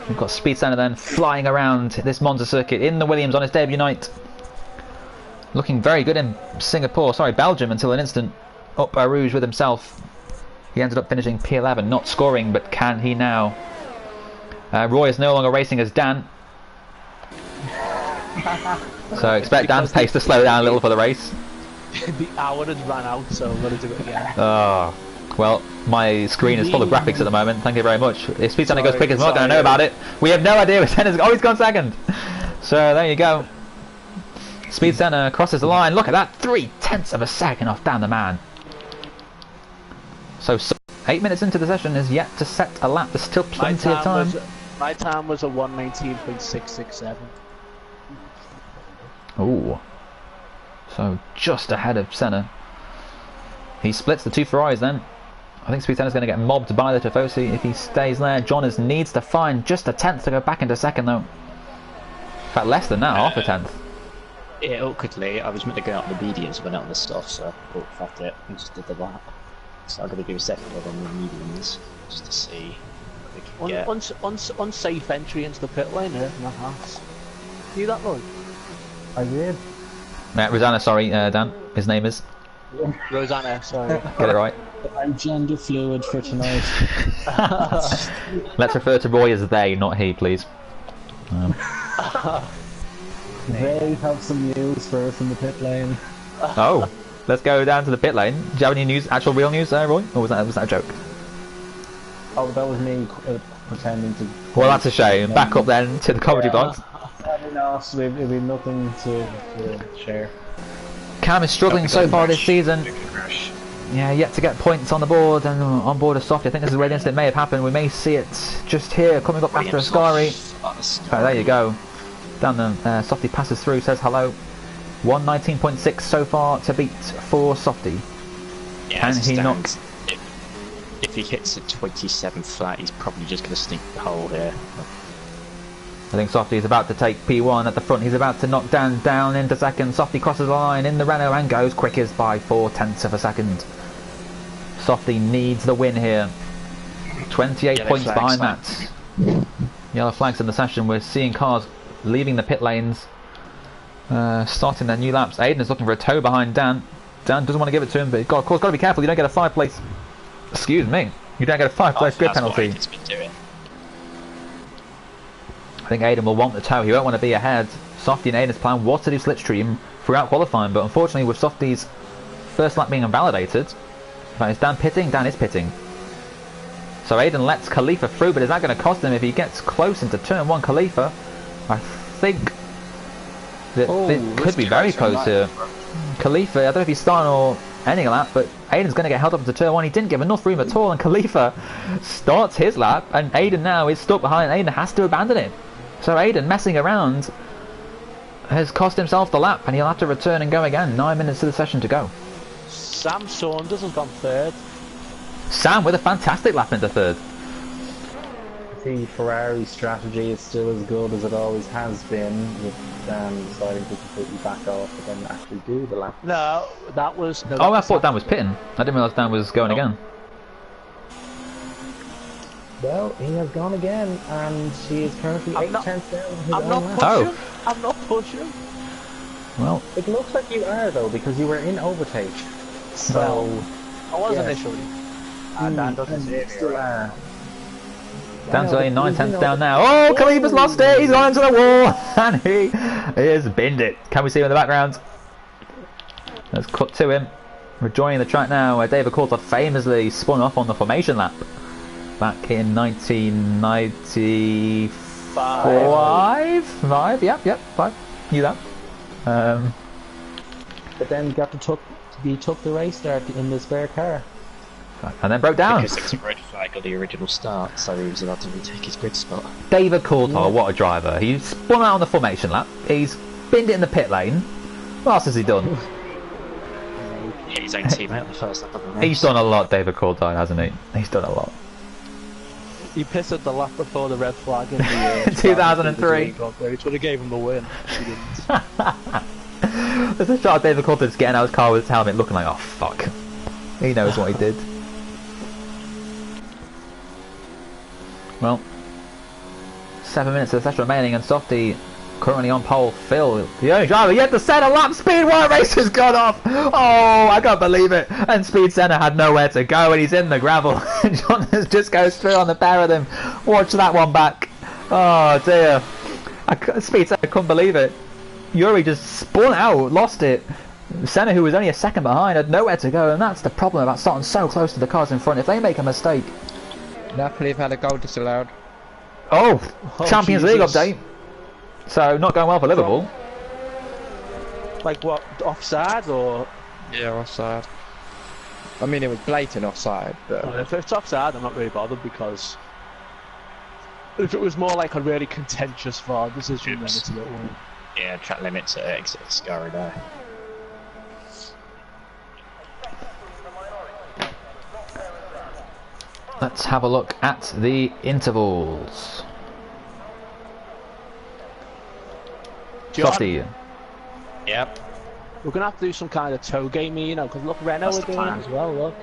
We've got Speed Center then flying around this Monza circuit in the Williams on his debut night. Looking very good in Belgium until an instant. Up by Rouge with himself. He ended up finishing P11, not scoring, but can he now? Roy is no longer racing as Dan. So expect Dan's pace to slow down a little for the race. The hour has ran out, so I'm going to do it again. Oh, well, my screen is full of graphics at the moment. Thank you very much. If Speed Center goes quick, we're not going to know about it. We have no idea where Senna's... Oh, he's gone second. So there you go. Speed Center crosses the line. Look at that. 0.3 of a second off Dan the Man. So 8 minutes into the session is yet to set a lap. There's still plenty of time. My time was a 1:19.667. Ooh. So just ahead of Senna. He splits the two Ferraris then. I think Speed Senna's going to get mobbed by the Tifosi if he stays there. Jonas needs to find just a 10th to go back into second though. In fact, less than that, half a 10th. Yeah, awkwardly, I was meant to go out on the mediums but not on the stuff, so oh, fuck it, I just did the lap. So I'm going to do a second one on the mediums, just to see what we can get. Unsafe entry into the pit lane here, in the house. See that, Lloyd? I did. Rosanna, sorry, Dan. His name is. Rosanna, sorry. Get it right. I'm gender fluid for tonight. Let's refer to Roy as they, not he, please. They have some news for us in the pit lane. Oh, let's go down to the pit lane. Do you have any news, actual real news, Roy? Or was that a joke? Oh, that was me pretending to... Well, that's a shame. Back up then to the comedy box. Probably not. We've nothing to share. Cam is struggling so far this season. Yeah, yet to get points on the board and on board a Softy. I think this is where the incident may have happened. We may see it just here, coming up after a Scary. Oh, there you go. Down the Softy passes through, says hello. 119.6 so far to beat for Softy. Yeah, Can he knock? If he hits a 27 flat, he's probably just going to sneak the hole here. I think Softy is about to take P1 at the front. He's about to knock down into second. Softy crosses the line in the Renault and goes quickest by 0.4 of a second. Softy needs the win here. 28 Yellow points flags, behind that. Yellow flags in the session. We're seeing cars leaving the pit lanes, starting their new laps. Aiden is looking for a toe behind Dan. Dan doesn't want to give it to him, but of course, got to be careful. You don't get a 5th place. Excuse me. You don't get a 5th place grid penalty. That's what Aiden's been doing. I think Aiden will want the toe. He won't want to be ahead. Softy and Aiden's plan was to do slipstream throughout qualifying, but unfortunately with Softy's first lap being invalidated, is Dan pitting? Dan is pitting. So Aiden lets Khalifa through, but is that going to cost him if he gets close into turn 1? Khalifa, I think that it could be very close here. Khalifa, I don't know if he's starting or ending a lap, but Aiden's going to get held up into turn 1. He didn't give enough room at all, and Khalifa starts his lap, and Aiden now is stuck behind. Aiden has to abandon it. So Aiden, messing around, has cost himself the lap, and he'll have to return and go again. 9 minutes to the session to go. Sam Saunders has gone 3rd. Sam with a fantastic lap into 3rd. The Ferrari strategy is still as good as it always has been, with Dan deciding to completely back off and then actually do the lap. No, that was... No, Oh, I thought Dan was pitting. I didn't realise Dan was going again. Well, he has gone again, and he is currently 8 tenths down on his I'm own not lap. pushing. Oh. I'm not pushing. Well, It looks like you are, though, because you were in overtake. So... I was Yes. initially. And Dan doesn't see you me, still right? are. Dan's Well, only 9 you tenths know, down now. Oh, Khalifa's lost it. He's gone into the wall, and he has binned it. Can we see him in the background? Let's cut to him. We're joining the track now, where David Coulthard famously spun off on the formation lap back in 1995. 5? Yep, 5. Knew that. But then he took the race start in the spare car. And then broke down. Because there was a red flag on the original start, so he was allowed to retake his grid spot. David Coulthard, what a driver. He spun out on the formation lap. He's binned it in the pit lane. What else has he done? Hit his own teammate on the first lap of the race. He's done a lot, David Coulthard, hasn't he? He's done a lot. He pissed at the lap before the red flag in the 2003. Which would have gave him the win. He didn't. There's a shot of David Coulthard just getting out of his car with his helmet looking like, oh fuck. He knows what he did. Well, 7 minutes of the session remaining, and Softy currently on pole. Phil, the only driver yet to set a lap. Speed White Race has gone off. Oh, I can't believe it. And Speed Senna had nowhere to go, and he's in the gravel. And John just goes through on the pair of them. Watch that one back. Oh dear. Speed Senna couldn't believe it. Yuri just spun out, lost it. Senna, who was only a second behind, had nowhere to go, and that's the problem about starting so close to the cars in front. If they make a mistake... Napoli have had a goal disallowed. Oh, Champions League Jesus. update. So, not going well for Liverpool. Like what? Offside or? Yeah, offside. I mean, it was blatant offside, but If it's offside, I'm not really bothered, because if it was more like a really contentious VAR decision, then it's a little. Yeah, track limits at exit Scary there. Let's have a look at the intervals. Softy. Yep. We're gonna have to do some kind of toe game, you know, because look, Renault That's are the doing plan. it as well. Look,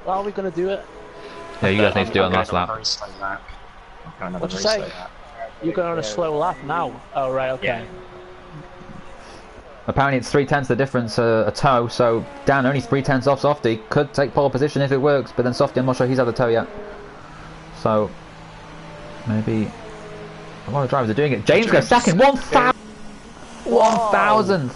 how are we gonna do it? Yeah, you guys need to do it on last lap. Very slow lap. I'll go another What'd you very say? slow lap. You're going on a slow lap now. Oh right, okay. Yeah. Apparently it's 3/10 the difference a tow, so Dan only 3/10 off Softy. Could take pole position if it works, but then Softy, I'm not sure he's had a tow yet. So maybe a lot of drivers are doing it. James goes second, 1,000th.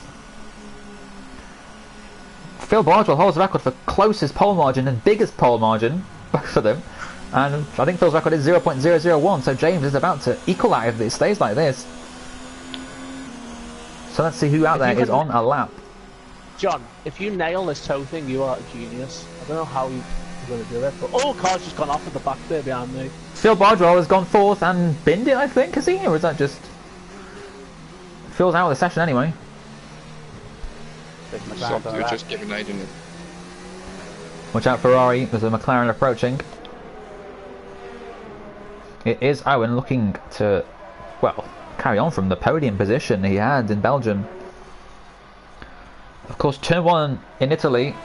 Phil Bardwell holds the record for closest pole margin and biggest pole margin, both for them. And I think Phil's record is 0.001, so James is about to equal that if it stays like this. So let's see who out there is on a lap. John, if you nail this toe thing, you are a genius. I don't know how you're going to do it, but car's just gone off at the back there behind me. Phil Bardwell has gone fourth and binned it, I think, has he? Or is that just... Phil's out of the session anyway. You're just giving Aiden it. Watch out Ferrari, there's a McLaren approaching. It is Owen looking to, well, carry on from the podium position he had in Belgium. Of course, turn 1 in Italy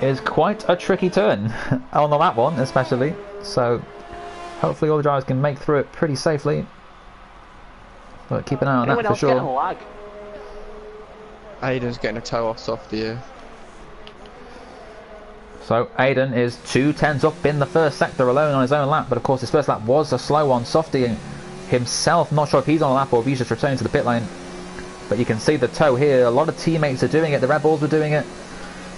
is quite a tricky turn, on the lap one especially, so hopefully all the drivers can make through it pretty safely. But keep an eye on that for sure. Lag? Aiden's getting a toe off Softy here. So Aiden is 2/10 up in the first sector alone on his own lap, but of course his first lap was a slow one. Softy himself, not sure if he's on a lap or if he's just returning to the pit lane. But you can see the tow here, a lot of teammates are doing it, the Red Bulls are doing it,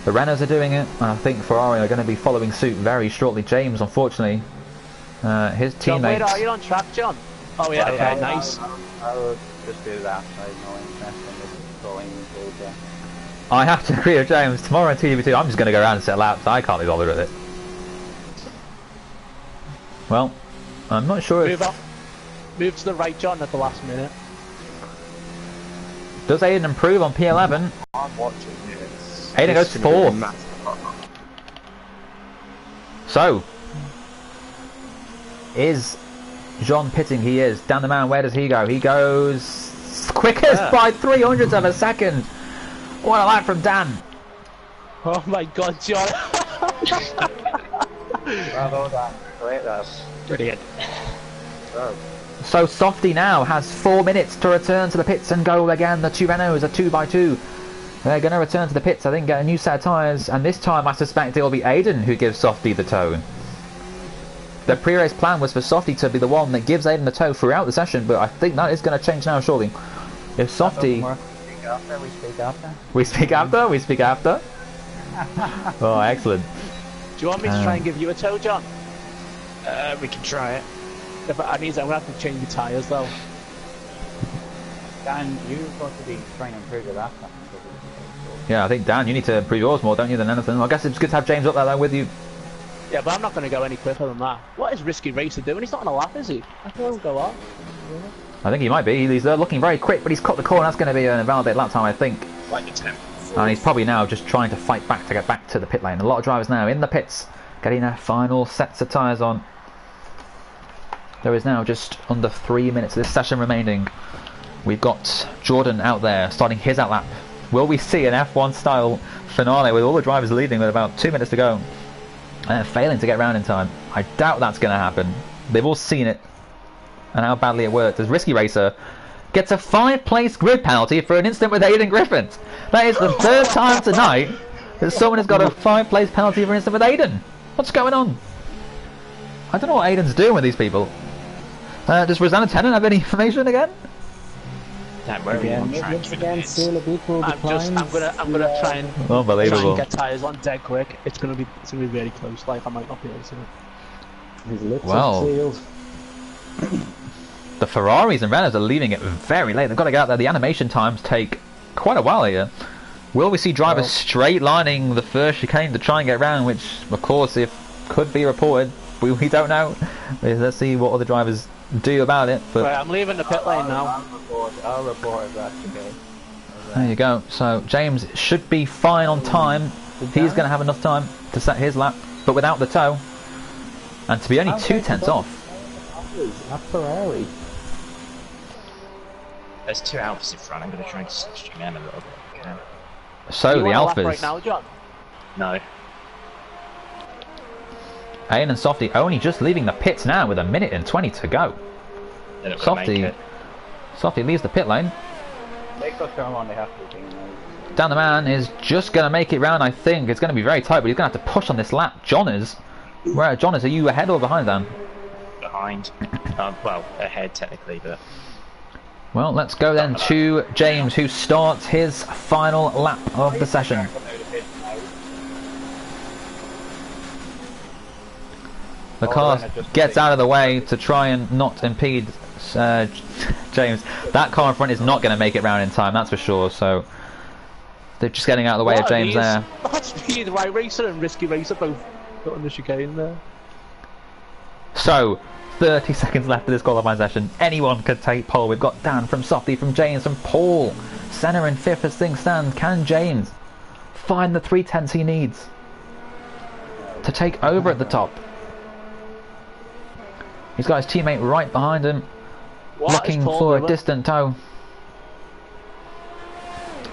the Renaults are doing it, and I think Ferrari are going to be following suit very shortly. James, unfortunately, his teammate... John, wait, are you on track, John? Oh yeah, okay, nice. I'll just do that. I have no interest in this going data. I have to agree with James, tomorrow on TDB2 I'm just going to go around and set laps, I can't be bothered with it. Well, I'm not sure if... Move to the right, John, at the last minute. Does Aiden improve on P11? I'm watching this. Aiden goes fourth. So, is John pitting? He is. Down the mountain, where does he go? He goes quickest by 300ths of a second. What a lap from Dan. Oh my god, John. Bravo, Dan. Great, that's Brilliant. So Softy now has 4 minutes to return to the pits and go again. The two Renaults are 2x2. They're going to return to the pits, I think, get a new set of tyres, and this time I suspect it will be Aiden who gives Softy the tow. The pre-race plan was for Softy to be the one that gives Aiden the tow throughout the session, but I think that is going to change now surely. If Softy... We speak after. We speak after? We speak after? Oh, excellent. Do you want me to try and give you a tow, John? We can try it. If I'm going to have to change the tyres though. Dan, you've got to be trying to improve your lap time. Yeah, I think, Dan, you need to improve yours more, don't you, than anything? I guess it's good to have James up there with you. Yeah, but I'm not going to go any quicker than that. What is Risky Racer doing? He's not on a lap, is he? I thought he'll go off. I think he might be. He's looking very quick, but he's cut the corner. That's going to be an invalidated lap time, I think. Like a 10. And he's probably now just trying to fight back to get back to the pit lane. A lot of drivers now in the pits, getting their final sets of tyres on. There is now just under 3 minutes of this session remaining. We've got Jordan out there starting his outlap. Will we see an F1 style finale with all the drivers leading with about 2 minutes to go and failing to get round in time? I doubt that's going to happen. They've all seen it and how badly it worked as Risky Racer gets a 5-place grid penalty for an incident with Aiden Griffiths. That is the third time tonight that someone has got a 5-place penalty for an incident with Aiden. What's going on? I don't know what Aiden's doing with these people. Does Rosanna Tennant have any information again? Don't worry, I'm trying to I'm gonna try and Unbelievable. get tyres on dead quick. It's gonna be very close. Like I might not be able to. His lips Well. are sealed. The Ferraris and Renaults are leaving it very late. They've got to get out there. The animation times take quite a while here. Will we see drivers straight lining the first chicane to try and get round, which of course if could be reported, we don't know. Let's see what other drivers do about it. But Right, I'm leaving the pit lane now. I'll report if that's okay. there you go. So James should be fine on time. He's going to have enough time to set his lap, but without the tow. And to be only 2/10 off. At Ferrari. There's two Alphas in front. I'm going to try and string them a little bit. if I can. So You the on a lap Alphas. right now, John? No. Aiden and Softy only just leaving the pits now with 1 minute and 20 to go. They're not gonna make it. Softy leaves the pit lane. They got turn one, they have to be. Dan the Man is just going to make it round, I think. It's going to be very tight, but he's going to have to push on this lap. John is. Where, John is, are you ahead or behind Dan? Behind. Well, ahead technically, but... Well, let's go then to James, who starts his final lap of the session. The car gets out of the way to try and not impede James. That car in front is not going to make it round in time, that's for sure, so... They're just getting out of the way of James there. That's speedway racer and risky racer both got on the chicane there. So, 30 seconds left of this qualifying session. Anyone could take pole. We've got Dan from Softy, from James, from Paul. Senna in 5th as things stand. Can James find the 3/10 he needs to take over at the top? He's got his teammate right behind him, looking for a distant tow.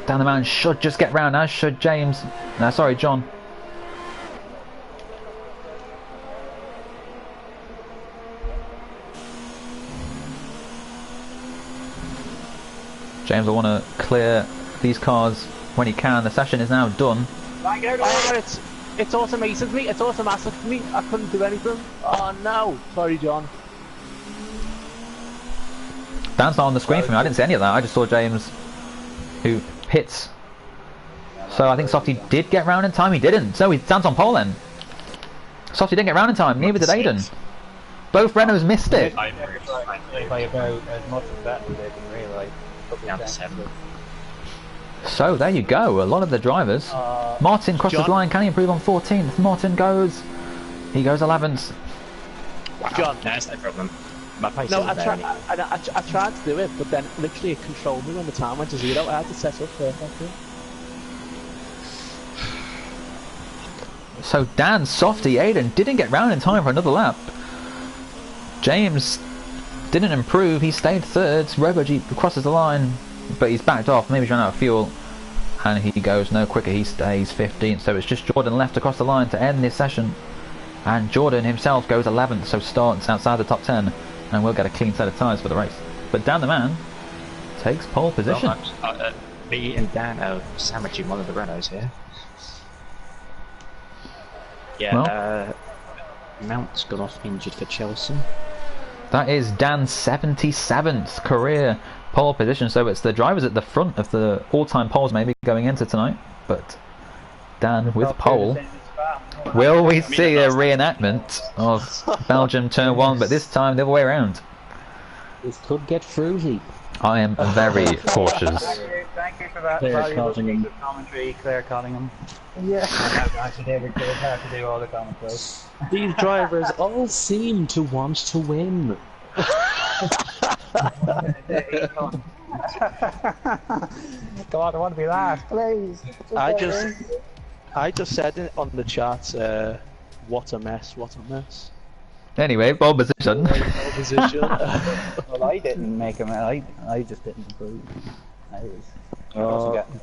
Dan the Man should just get round, as should James. Sorry, John. James will want to clear these cars when he can. The session is now done. It's automated me. It's automatic me. I couldn't do anything. Oh no! Sorry, John. Dan's not on the screen for me. I didn't see any of that. I just saw James, who hits. So I think Softy did get round in time. He didn't. So he stands on pole then. Softy didn't get round in time. Neither did Aiden. Both Renaults missed it. By about as much as that they can realise. So there you go. A lot of the drivers. Martin crosses the line. Can he improve on 14th? Martin goes. He goes 11th. Wow. John, no, that's no problem. My pace no, I tried to do it, but then literally it controlled me when the time went to 0. I had to set up perfectly. So Dan, Softy, Aiden didn't get round in time for another lap. James didn't improve. He stayed 3rd. RoboJeep crosses the line, but he's backed off. Maybe he's run out of fuel, and he goes no quicker. He stays 15th. So it's just Jordan left across the line to end this session, and Jordan himself goes 11th. So starts outside the top 10. And we'll get a clean set of tyres for the race. But Dan the Man takes pole position. Well, me and Dan are sandwiching one of the Renaults here. Yeah, well, Mount's gone off injured for Chelsea. That is Dan's 77th career pole position. So it's the drivers at the front of the all-time poles maybe going into tonight. But Dan with pole. Will we see a reenactment of Belgium Turn 1, but this time the other way around? This could get fruity. I am very cautious. Thank you for that. Claire Cottingham. Commentary, Claire Cottingham. Yeah. Actually, David Clare had to do all the commentary. These drivers all seem to want to win. Come on, I want to be last, please. I just said it on the chat, what a mess, what a mess. Anyway, pole position. Pole position. Well, I didn't make him, I just didn't improve.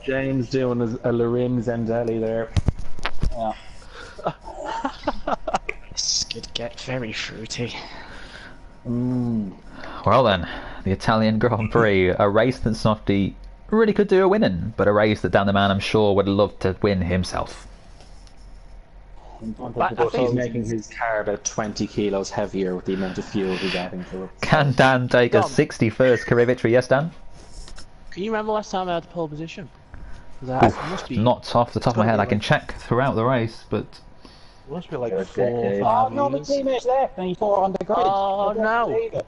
James doing a Lorin Zendelli there. Yeah. This could get very fruity. Well then, the Italian Grand Prix, a race that Softy really could do a win in, but a race that Dan the Man I'm sure would love to win himself. He's making his car about 20 kilos heavier with the amount of fuel he's adding to it. Can Dan take a 61st career victory? Yes, Dan? Can you remember last time I had the pole position? Oof, not off the top of my head. I can check throughout the race, but... It must be like 4 or 5 no, the teammates left and he's 4 on the grid. Oh no!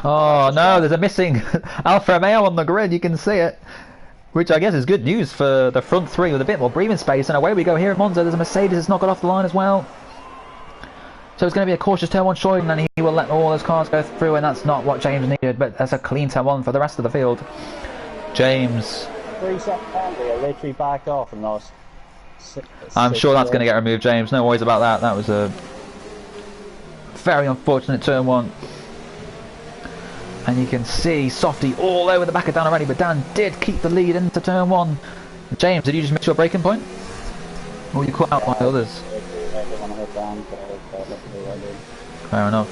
Oh no, there's a missing Alfa Romeo on the grid, you can see it. Which I guess is good news for the front 3 with a bit more breathing space. And away we go here at Monza. There's a Mercedes that's not got off the line as well. So it's going to be a cautious turn 1 short, and then he will let all those cars go through, and that's not what James needed. But that's a clean turn 1 for the rest of the field. James. 3 seconds they literally backed off and lost. I'm sure that's going to get removed, James. No worries about that. That was a very unfortunate turn 1. And you can see Softy all over the back of Dan already, but Dan did keep the lead into turn 1. James, did you just miss your braking point? Or were you caught out by others? Fair enough.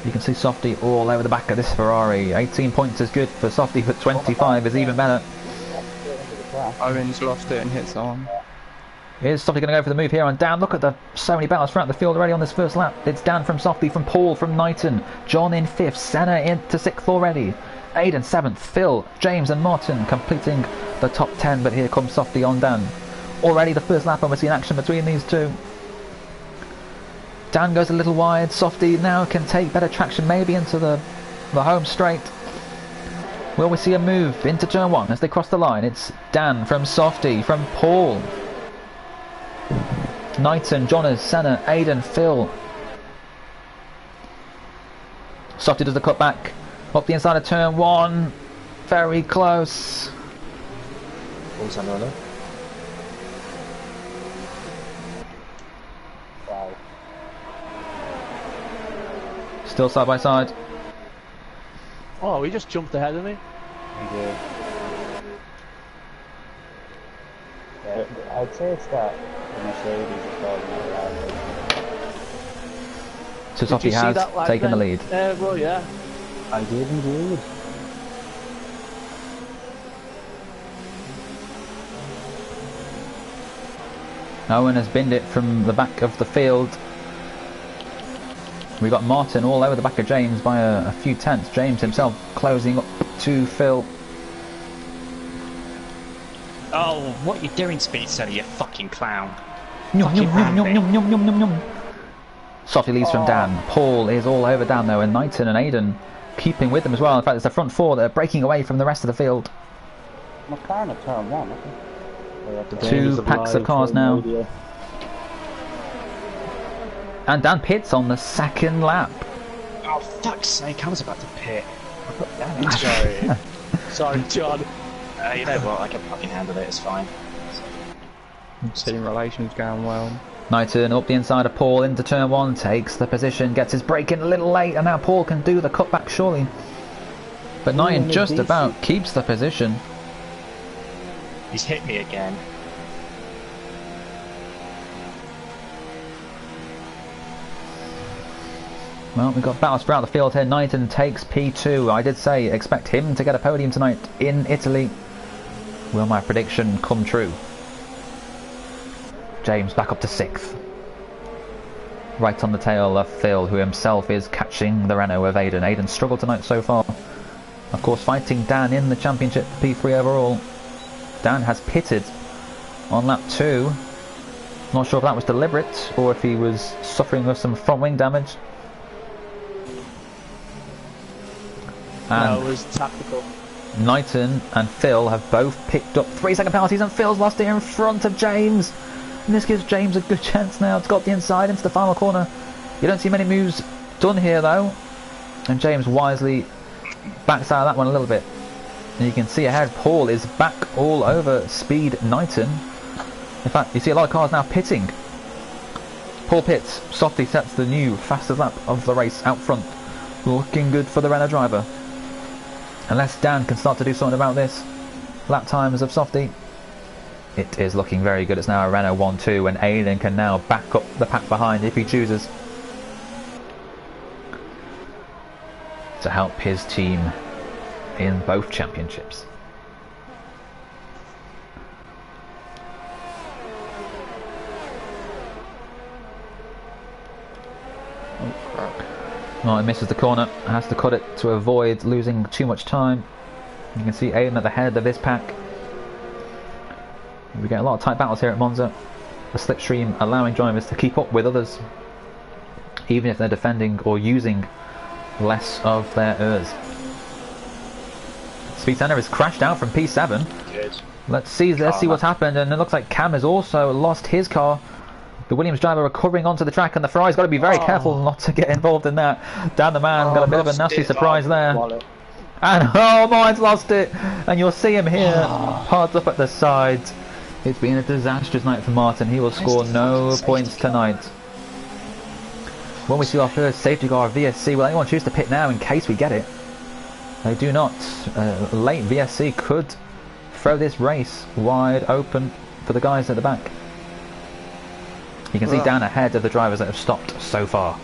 You can see Softy all over the back of this Ferrari. 18 points is good for Softy, but 25 is even better. Owens lost it and hit someone. Is Softy going to go for the move here on Dan? Look at the so many battles throughout the field already on this first lap. It's Dan from Softy, from Paul, from Knighton, John in 5th, Senna into 6th already, Aiden 7th, Phil, James and Martin completing the top 10, but here comes Softy on Dan. Already the first lap and we're seeing action between these two. Dan goes a little wide, Softy now can take better traction maybe into the home straight. Will we see a move into turn 1 as they cross the line? It's Dan from Softy, from Paul, Knighton, Jonas, Senna, Aiden, Phil. Softy does the cut back up the inside of turn 1. Very close. Wow. Still side by side. Oh, he just jumped ahead of me. He did. Yeah, I'd say it's that Mercedes is causing it around. So Did Softy you see has that lag taken the then? lead. Well, yeah. I did indeed. Owen has binned it from the back of the field. We've got Martin all over the back of James by a few tenths. James himself closing up to Phil. Oh, what are you doing, Speed Center, you fucking clown? Yum, yum, yum, yum, yum, yum, yum, yum, yum. Softy leads from Dan. Paul is all over Dan though, and Knighton and Aiden keeping with them as well. In fact, it's the front four that are breaking away from the rest of the field. McLaren at turn 1, I think. Two packs of cars now. Media. And Dan pits on the second lap. Oh, fuck's sake, I was about to pit. Sorry. Sorry, John. You know what, I can fucking handle it, it's fine. Team relations going well. Knighton up the inside of Paul into turn 1, takes the position, gets his brake in a little late, and now Paul can do the cutback surely. But Knighton just about keeps the position. He's hit me again. Well, we've got battles throughout the field here. Knighton takes P2. I did say expect him to get a podium tonight in Italy. Will my prediction come true? James back up to 6th. Right on the tail of Phil, who himself is catching the Renault of Aiden. Aiden struggled tonight so far. Of course, fighting Dan in the championship, P3 overall. Dan has pitted on lap 2. Not sure if that was deliberate or if he was suffering with some front wing damage. No, it was tactical. Knighton and Phil have both picked up 3-second penalties, and Phil's lost it in front of James. And this gives James a good chance now to go up the inside into the final corner. You don't see many moves done here though. And James wisely backs out of that one a little bit. And you can see ahead, Paul is back all over Speed Knighton. In fact, you see a lot of cars now pitting. Paul pits, Softy sets the new fastest lap of the race out front. Looking good for the Renault driver. Unless Dan can start to do something about this. Lap times of Softy. It is looking very good. It's now a Renault 1-2, and Aiden can now back up the pack behind if he chooses to help his team in both championships. Martin misses the corner, has to cut it to avoid losing too much time. You can see Aiden at the head of this pack. We get a lot of tight battles here at Monza. The slipstream allowing drivers to keep up with others, even if they're defending or using less of their ERS. Speed Center has crashed out from P7. Good. Let's see what's happened, and it looks like Cam has also lost his car. The Williams driver recovering onto the track, and the Ferrari's got to be very careful not to get involved in that. Dan the man got a bit of a nasty surprise there. And oh, mine's lost it. And you'll see him here, pads up at the sides. It's been a disastrous night for Martin. He will score no points tonight. When we see our first safety car VSC, will anyone choose to pit now in case we get it? They do not. Late VSC could throw this race wide open for the guys at the back. You can see Dan ahead of the drivers that have stopped so far.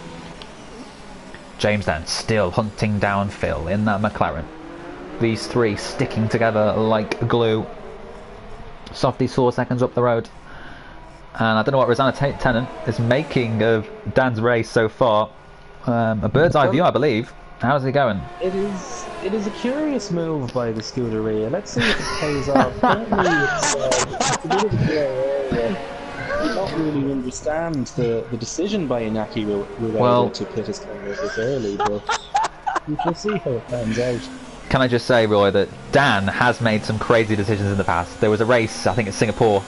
James then still hunting down Phil in that McLaren. These three sticking together like glue. Softy's 4 seconds up the road. And I don't know what Rosanna Tennant is making of Dan's race so far. A bird's eye view, I believe. How's it going? It is a curious move by the Scuderia. Let's see if it pays off. Currently, it's a bit of a grey area. I don't really understand the decision by Inaki Rueda to pit his car this early, but we'll see how it pans out. Can I just say, Roy, that Dan has made some crazy decisions in the past. There was a race, I think it's Singapore,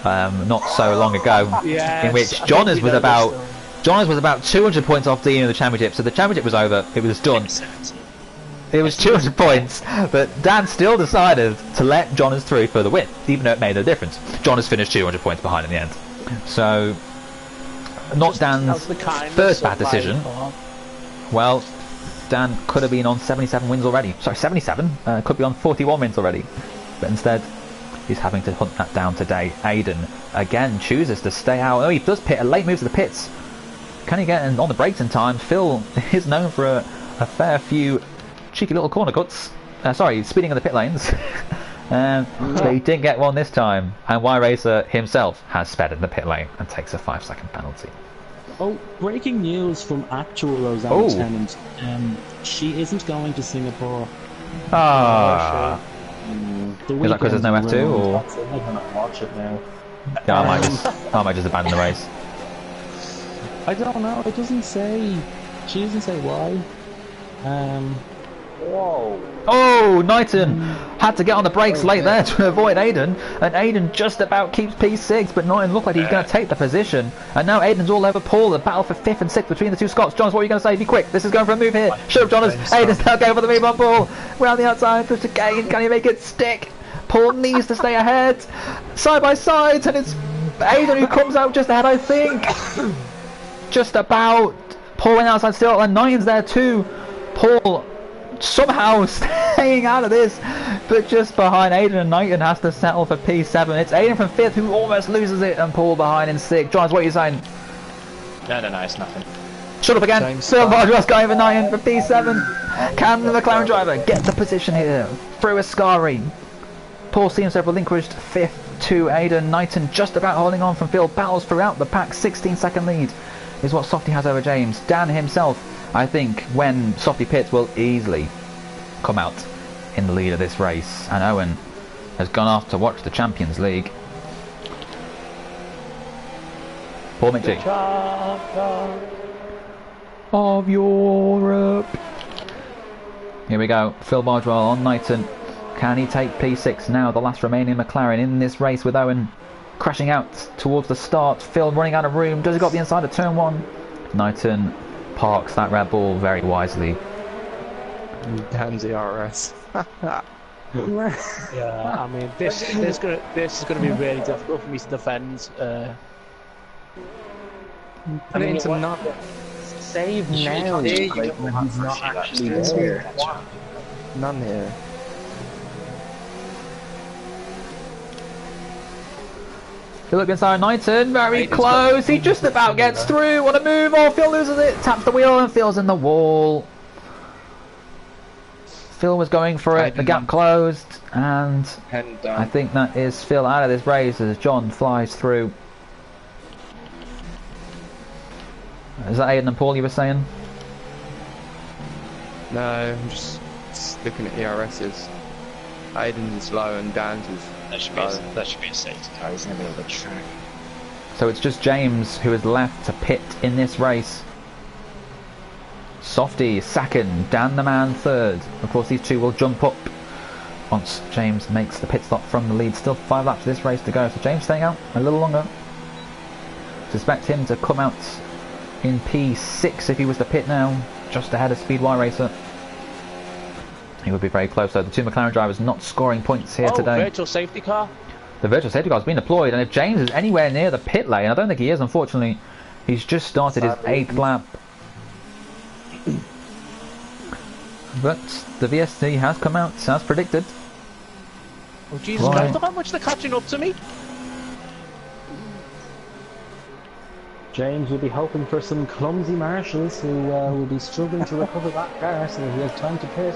not so long ago, in which Johners was about 200 points off Dean in the championship, so the championship was over, it was done. It was 200 points, but Dan still decided to let Johners through for the win, even though it made no difference. Johners finished 200 points behind in the end. So, not Dan's first bad decision. Well, Dan could have been on 77 wins already. Sorry, 77? Could be on 41 wins already. But instead, he's having to hunt that down today. Aiden, again, chooses to stay out. Oh, he does pit, a late move to the pits. Can he get on the brakes in time? Phil is known for a fair few cheeky little corner cuts. Sorry, speeding in the pit lanes. But he didn't get one this time. And Y-Racer himself has sped in the pit lane and takes a 5-second penalty. Oh, breaking news from actual Rosanna Tennant. She isn't going to Singapore. Ah. Is that because there's no F2 or? I'm gonna watch it now. Yeah, I might just abandon the race. I don't know. It doesn't say. She doesn't say why. Whoa. Oh, Knighton had to get on the brakes late there to avoid Aiden, and Aiden just about keeps P6, but Knighton looked like he was going to take the position, and now Aiden's all over Paul. The battle for 5th and 6th between the two Scots. Johns, what are you going to say? Be quick, this is going for a move here. Shut up, Johns. Aiden's now going for the move on Paul. Round the outside, push again. Can he make it stick? Paul needs to stay ahead. Side by side, and it's Aiden who comes out just ahead, I think. Just about. Paul went outside still, and Knighton's there too. Paul somehow staying out of this, but just behind Aiden, and Knighton has to settle for P7. It's Aiden from 5th who almost loses it, and Paul behind in 6th. Johns, what are you saying? No, it's nothing. Shut up again. Phil Vardras going for Knighton for P7. Can the McLaren driver get the position here through Ascari? Paul seems to have relinquished 5th to Aiden. Knighton just about holding on from Phil. Battles throughout the pack. 16-second lead is what Softy has over James. Dan himself, I think, when Softy pits, will easily come out in the lead of this race. And Owen has gone off to watch the Champions League. Paul McGee of Europe. Here we go. Phil Bardwell on Knighton. Can he take P6 now? The last remaining McLaren in this race with Owen crashing out towards the start. Phil running out of room. Does he got the inside of turn 1? Knighton parks that Red Bull very wisely. Dan's ERS. Yeah, I mean, this is gonna be really difficult for me to defend. Put it into not Save now. Like, when he's not actually there. none here. Philip inside Knighton, very close. He just about gets through. What a move! Oh, Phil loses it. Taps the wheel and Phil's in the wall. Phil was going for it. The gap closed, and I think that is Phil out of this race as John flies through. Is that Aiden and Paul you were saying? No, I'm just looking at ERSs. Aiden's is low and Dan's is That should be a safety car, he's in the middle of the track. So it's just James who is left to pit in this race. Softy second, Dan the man third. Of course these two will jump up once James makes the pit stop from the lead. Still 5 laps of this race to go, so James staying out a little longer. Suspect him to come out in P6 if he was to pit now, just ahead of Speed Y-Racer. He would be very close though. The two McLaren drivers not scoring points here today. Virtual safety car. The virtual safety car has been deployed, and if James is anywhere near the pit lane, I don't think he is unfortunately, he's just started his 8th lap. But the VSC has come out as predicted. Oh Jesus Christ, look how much they're catching up to me. James will be hoping for some clumsy marshals who will be struggling to recover that car, so he has time to pit.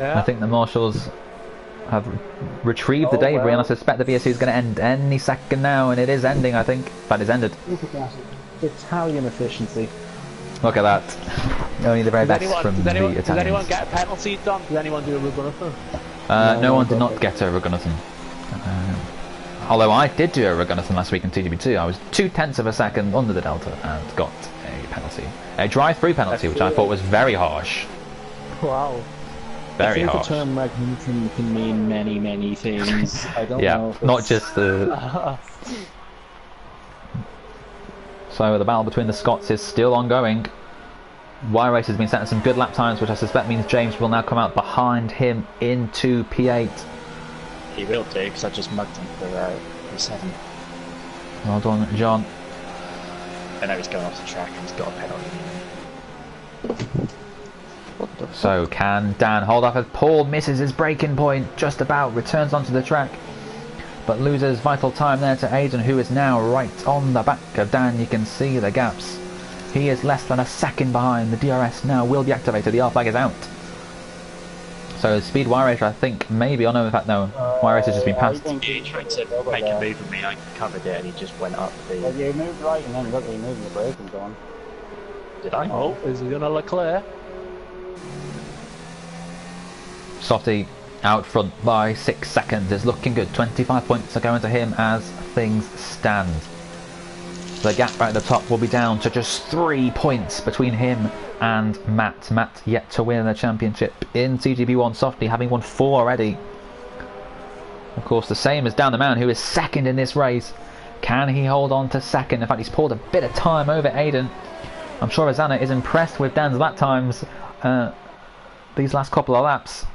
I think the marshals have retrieved the debris, and I suspect the VSC is going to end any second now, and it is ending, I think. That is ended. Look at that. Italian efficiency. Look at that. Only the very best from the Italians. Did anyone get a penalty, Don? Did anyone do a Regunathan? No one did not get a Regunathan. Although I did do a Regunathan last week in TGB2. I was 0.2 of a second under the delta and got a penalty. A drive-through penalty, which I thought was very harsh. Wow. Very I think harsh. the term Regunathan can mean many, many things. I don't know. Yeah, not just the... So the battle between the Scots is still ongoing. Y-Race has been setting some good lap times, which I suspect means James will now come out behind him into P8. He will do, because I just mugged him for P7. Well done, John. I know he's going off the track and he's got a penalty. So can Dan hold up as Paul misses his braking point, just about, returns onto the track, but loses vital time there to Aidan, who is now right on the back of Dan. You can see the gaps. He is less than a second behind. The DRS now will be activated. The R flag is out. So Speed Y-Racer, I think, maybe, oh no, in fact no, Y-Racer's just been passed. He tried to make a move with me, I covered it and he just went up the... Well, you moved right and then look, you moved the braking going. Did I? Oh, is he gonna Leclerc? Softy out front by 6 seconds. It's looking good. 25 points are going to him as things stand. The gap at the top will be down to just 3 points between him and Matt. Matt yet to win the championship in CGP1. Softy having won 4 already. Of course, the same as Dan the Man, who is second in this race. Can he hold on to second? In fact, he's pulled a bit of time over Aidan. I'm sure Azana is impressed with Dan's lap times these last couple of laps.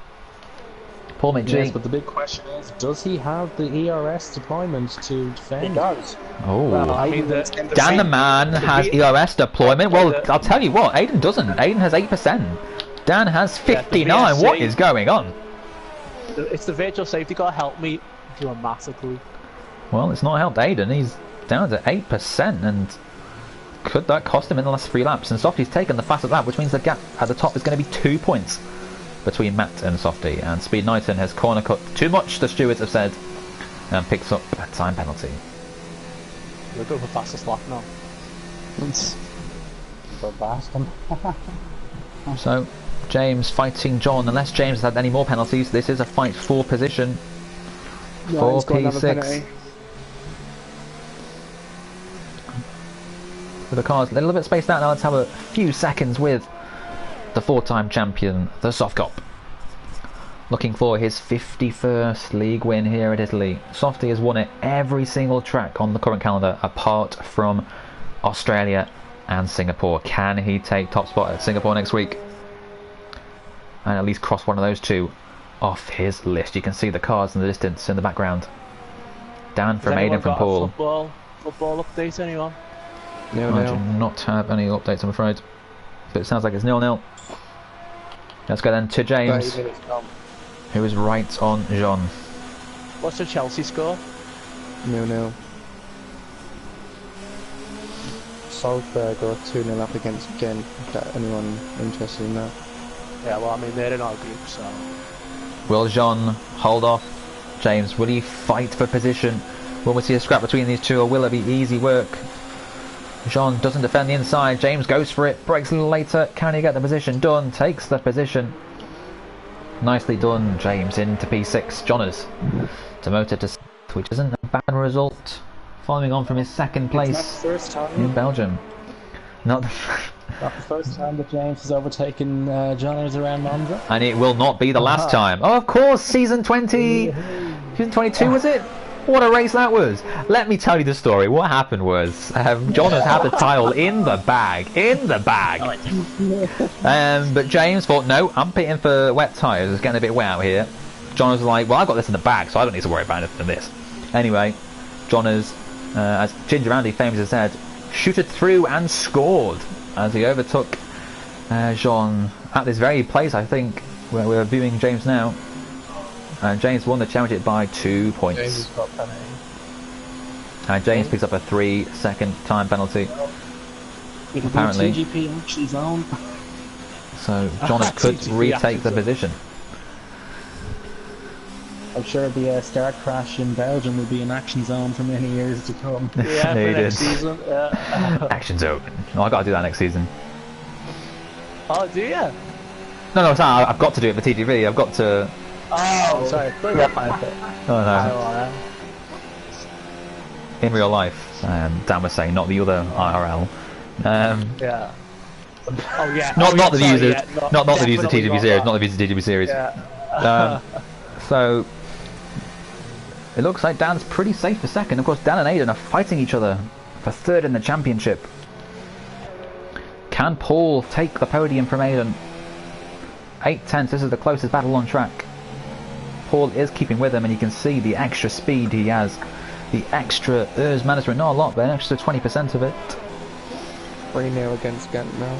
Paul McGee. Yes, but the big question is, does he have the ERS deployment to defend? He does. Oh, Well, I mean, Dan the Man has ERS deployment. Well, I'll tell you what, Aidan doesn't. Aidan has 8%. Dan has 59. VSC, what is going on? It's the virtual safety car helped me dramatically. Well, it's not helped Aidan. He's down to 8%, and could that cost him in the last 3 laps? And Softy's taken the fastest lap, which means the gap at the top is going to be 2 points between Matt and Softy. And Speed Knighton has corner cut too much, the stewards have said, and picks up a time penalty. We're going for fastest lap now. For Baston. So James fighting John. Unless James has had any more penalties, this is a fight for position. For P6. With the cars a little bit spaced out now, let's have a few seconds with the 4-time champion, the Soft Cop. Looking for his 51st league win here at Italy. Softy has won it every single track on the current calendar apart from Australia and Singapore. Can he take top spot at Singapore next week and at least cross one of those 2 off his list? You can see the cars in the distance in the background. Dan from Aidan from Paul. Football update, anyone? I do not have any updates, I'm afraid. But it sounds like it's 0-0. Let's go then to James, who is right on Jean. What's the Chelsea score? 0-0. Salzburg are 2-0 up against Ghent, if that anyone interested in that. Yeah, well, I mean, they're in our group, so... Will Jean hold off James? Will he fight for position? Will we see a scrap between these two, or will it be easy work? Jean doesn't defend the inside. James goes for it, breaks a little later. Can he get the position done? Takes the position. Nicely done, James into P6. John is demoted to 6th, which isn't a bad result, following on from his 2nd place in Belgium. Not the first time that James has overtaken Johners around Monza. And it will not be the last time. Oh, of course, season 20, season 22 was it? What a race that was. Let me tell you the story. What happened was, John has had the title in the bag. But James thought, no, I'm pitting for wet tyres. It's getting a bit wet out here. John was like, well, I've got this in the bag, so I don't need to worry about anything than this. Anyway, John has, as Ginger Andy famously said, shooted through and scored as he overtook Jean at this very place, I think, where we're viewing James now. And James won the championship by 2 points. James picks up a 3-second time penalty. Apparently. TGP actually zone. So Jonas could TGP retake the actually. position. I'm sure the start crash in Belgium will be an action zone for many years to come. Yeah, He for next did. season. Action zone. Oh, I got to do that next season. Oh, do you? No, it's not. I've got to do it for TGV. I've got to. Oh, sorry. Oh no. In real life, Dan was saying, not the other IRL. Yeah. Oh yeah. Not the sorry, views of yeah, not the views of definitely TGV not series, that. not the views of TGV series. Yeah. So it looks like Dan's pretty safe for second. Of course, Dan and Aidan are fighting each other for third in the championship. Can Paul take the podium from Aidan? 8/10. This is the closest battle on track. Paul is keeping with him, and you can see the extra speed he has, the extra ERS management. Not a lot, but an extra 20% of it. 3-0 against Ghent now.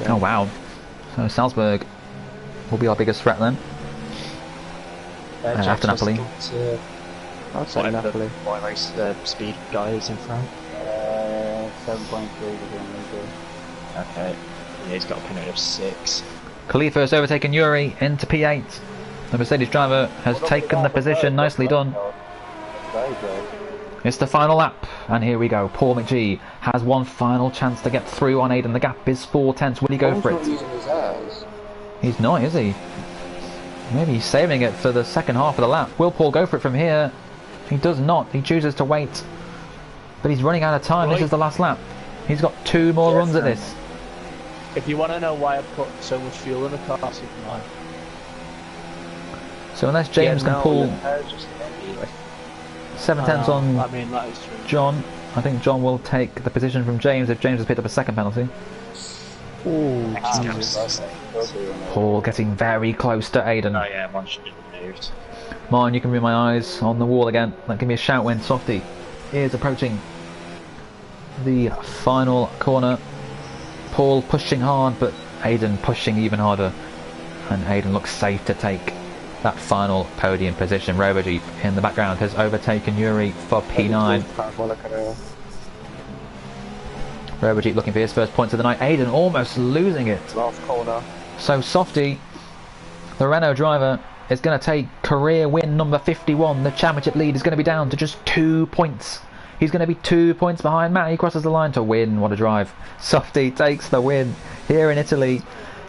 Oh wow! So Salzburg will be our biggest threat then. After Napoli. I'd say Napoli. What race the speed guys in front? 7.3 between Okay. Yeah, he's got a penalty of 6. Khalifa has overtaken Yuri into P8. The Mercedes driver has taken the position. Nicely done. Very good. It's the final lap, and here we go. Paul McGee has one final chance to get through on Aidan. The gap is 4/10. Will he go for it? using his eyes. He's not, is he? Maybe he's saving it for the second half of the lap. Will Paul go for it from here? He does not. He chooses to wait. But he's running out of time. This is the last lap. He's got 2 more runs at this. If you want to know why I put so much fuel in the car, so you can lie. So unless James can pull Just 7/10 on I mean, that is true. John, I think John will take the position from James if James has picked up a second penalty. Paul getting very close to Aidan. Oh yeah, one should be removed. Martin, you can read my eyes on the wall again. Like, give me a shout when Softy is approaching the final corner. Paul pushing hard, but Aidan pushing even harder. And Aidan looks safe to take that final podium position. Robojeep in the background has overtaken Yuri for P9. Robojeep looking for his first points of the night. Aidan almost losing it. Last corner. So Softy, the Renault driver, is going to take career win number 51. The championship lead is going to be down to just 2 points. He's going to be 2 points behind Matt. He crosses the line to win. What a drive. Softy takes the win here in Italy.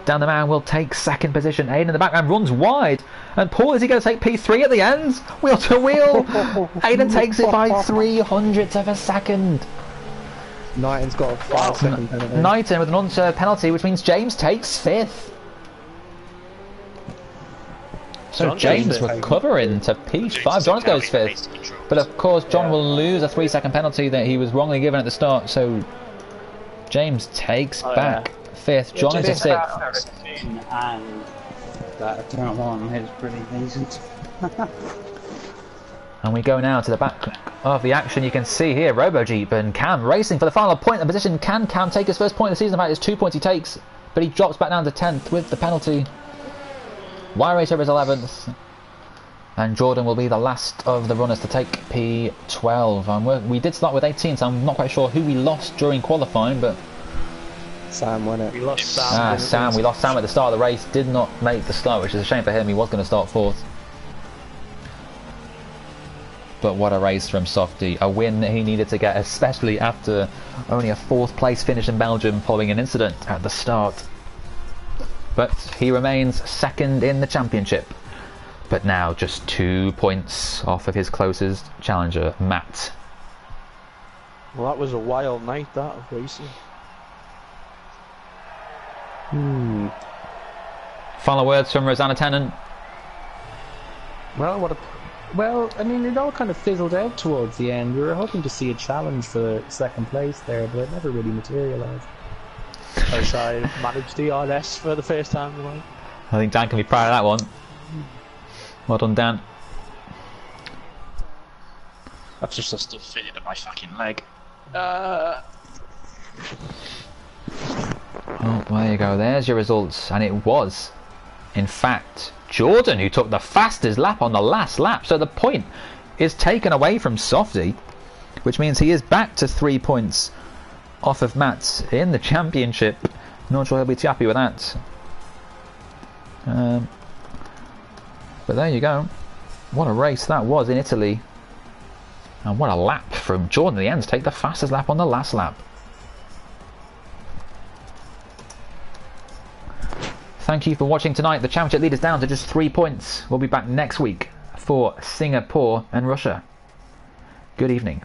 Dan the Man will take second position. Aidan in the background runs wide. And Paul, is he going to take P3 at the end? Wheel to wheel. Aidan takes it by 300ths of a second. Knighton's got a 5-second penalty. Knighton with an unserved penalty, which means James takes 5th. So John James goes fifth. recovering to P5. John goes 5th. But of course, John will lose a 3-second penalty that he was wrongly given at the start. So James takes back 5th. John into 6th. And that turn one is pretty decent. And we go now to the back of the action. You can see here Robojeep and Cam racing for the final point in the position. Can Cam take his first point of the season? About his 2 points he takes, but he drops back down to 10th with the penalty. Y-Racer is 11th, and Jordan will be the last of the runners to take P12. We did start with 18, so I'm not quite sure who we lost during qualifying, but Sam won it. We lost Sam. Sam. We lost Sam at the start of the race. Did not make the start, which is a shame for him. He was going to start 4th. But what a race from Softy. A win that he needed to get, especially after only a 4th place finish in Belgium following an incident at the start. But he remains 2nd in the championship. But now just 2 points off of his closest challenger, Matt. Well, that was a wild night, that, of racing. Final words from Rosanna Tennant. Well, I mean, it all kind of fizzled out towards the end. We were hoping to see a challenge for second place there, but it never really materialised. As I managed the RS for the first time in a while. I think Dan can be proud of that one. Well done, Dan. That's just a stuff fitted at my fucking leg. Oh, there you go. There's your results. And it was, in fact, Jordan who took the fastest lap on the last lap. So the point is taken away from Softy. which means he is back to 3 points off of Matt in the championship. Not sure he'll be too happy with that. But there you go. What a race that was in Italy. And what a lap from Jordan at the end to take the fastest lap on the last lap. Thank you for watching tonight. The championship lead is down to just 3 points. We'll be back next week for Singapore and Russia. Good evening.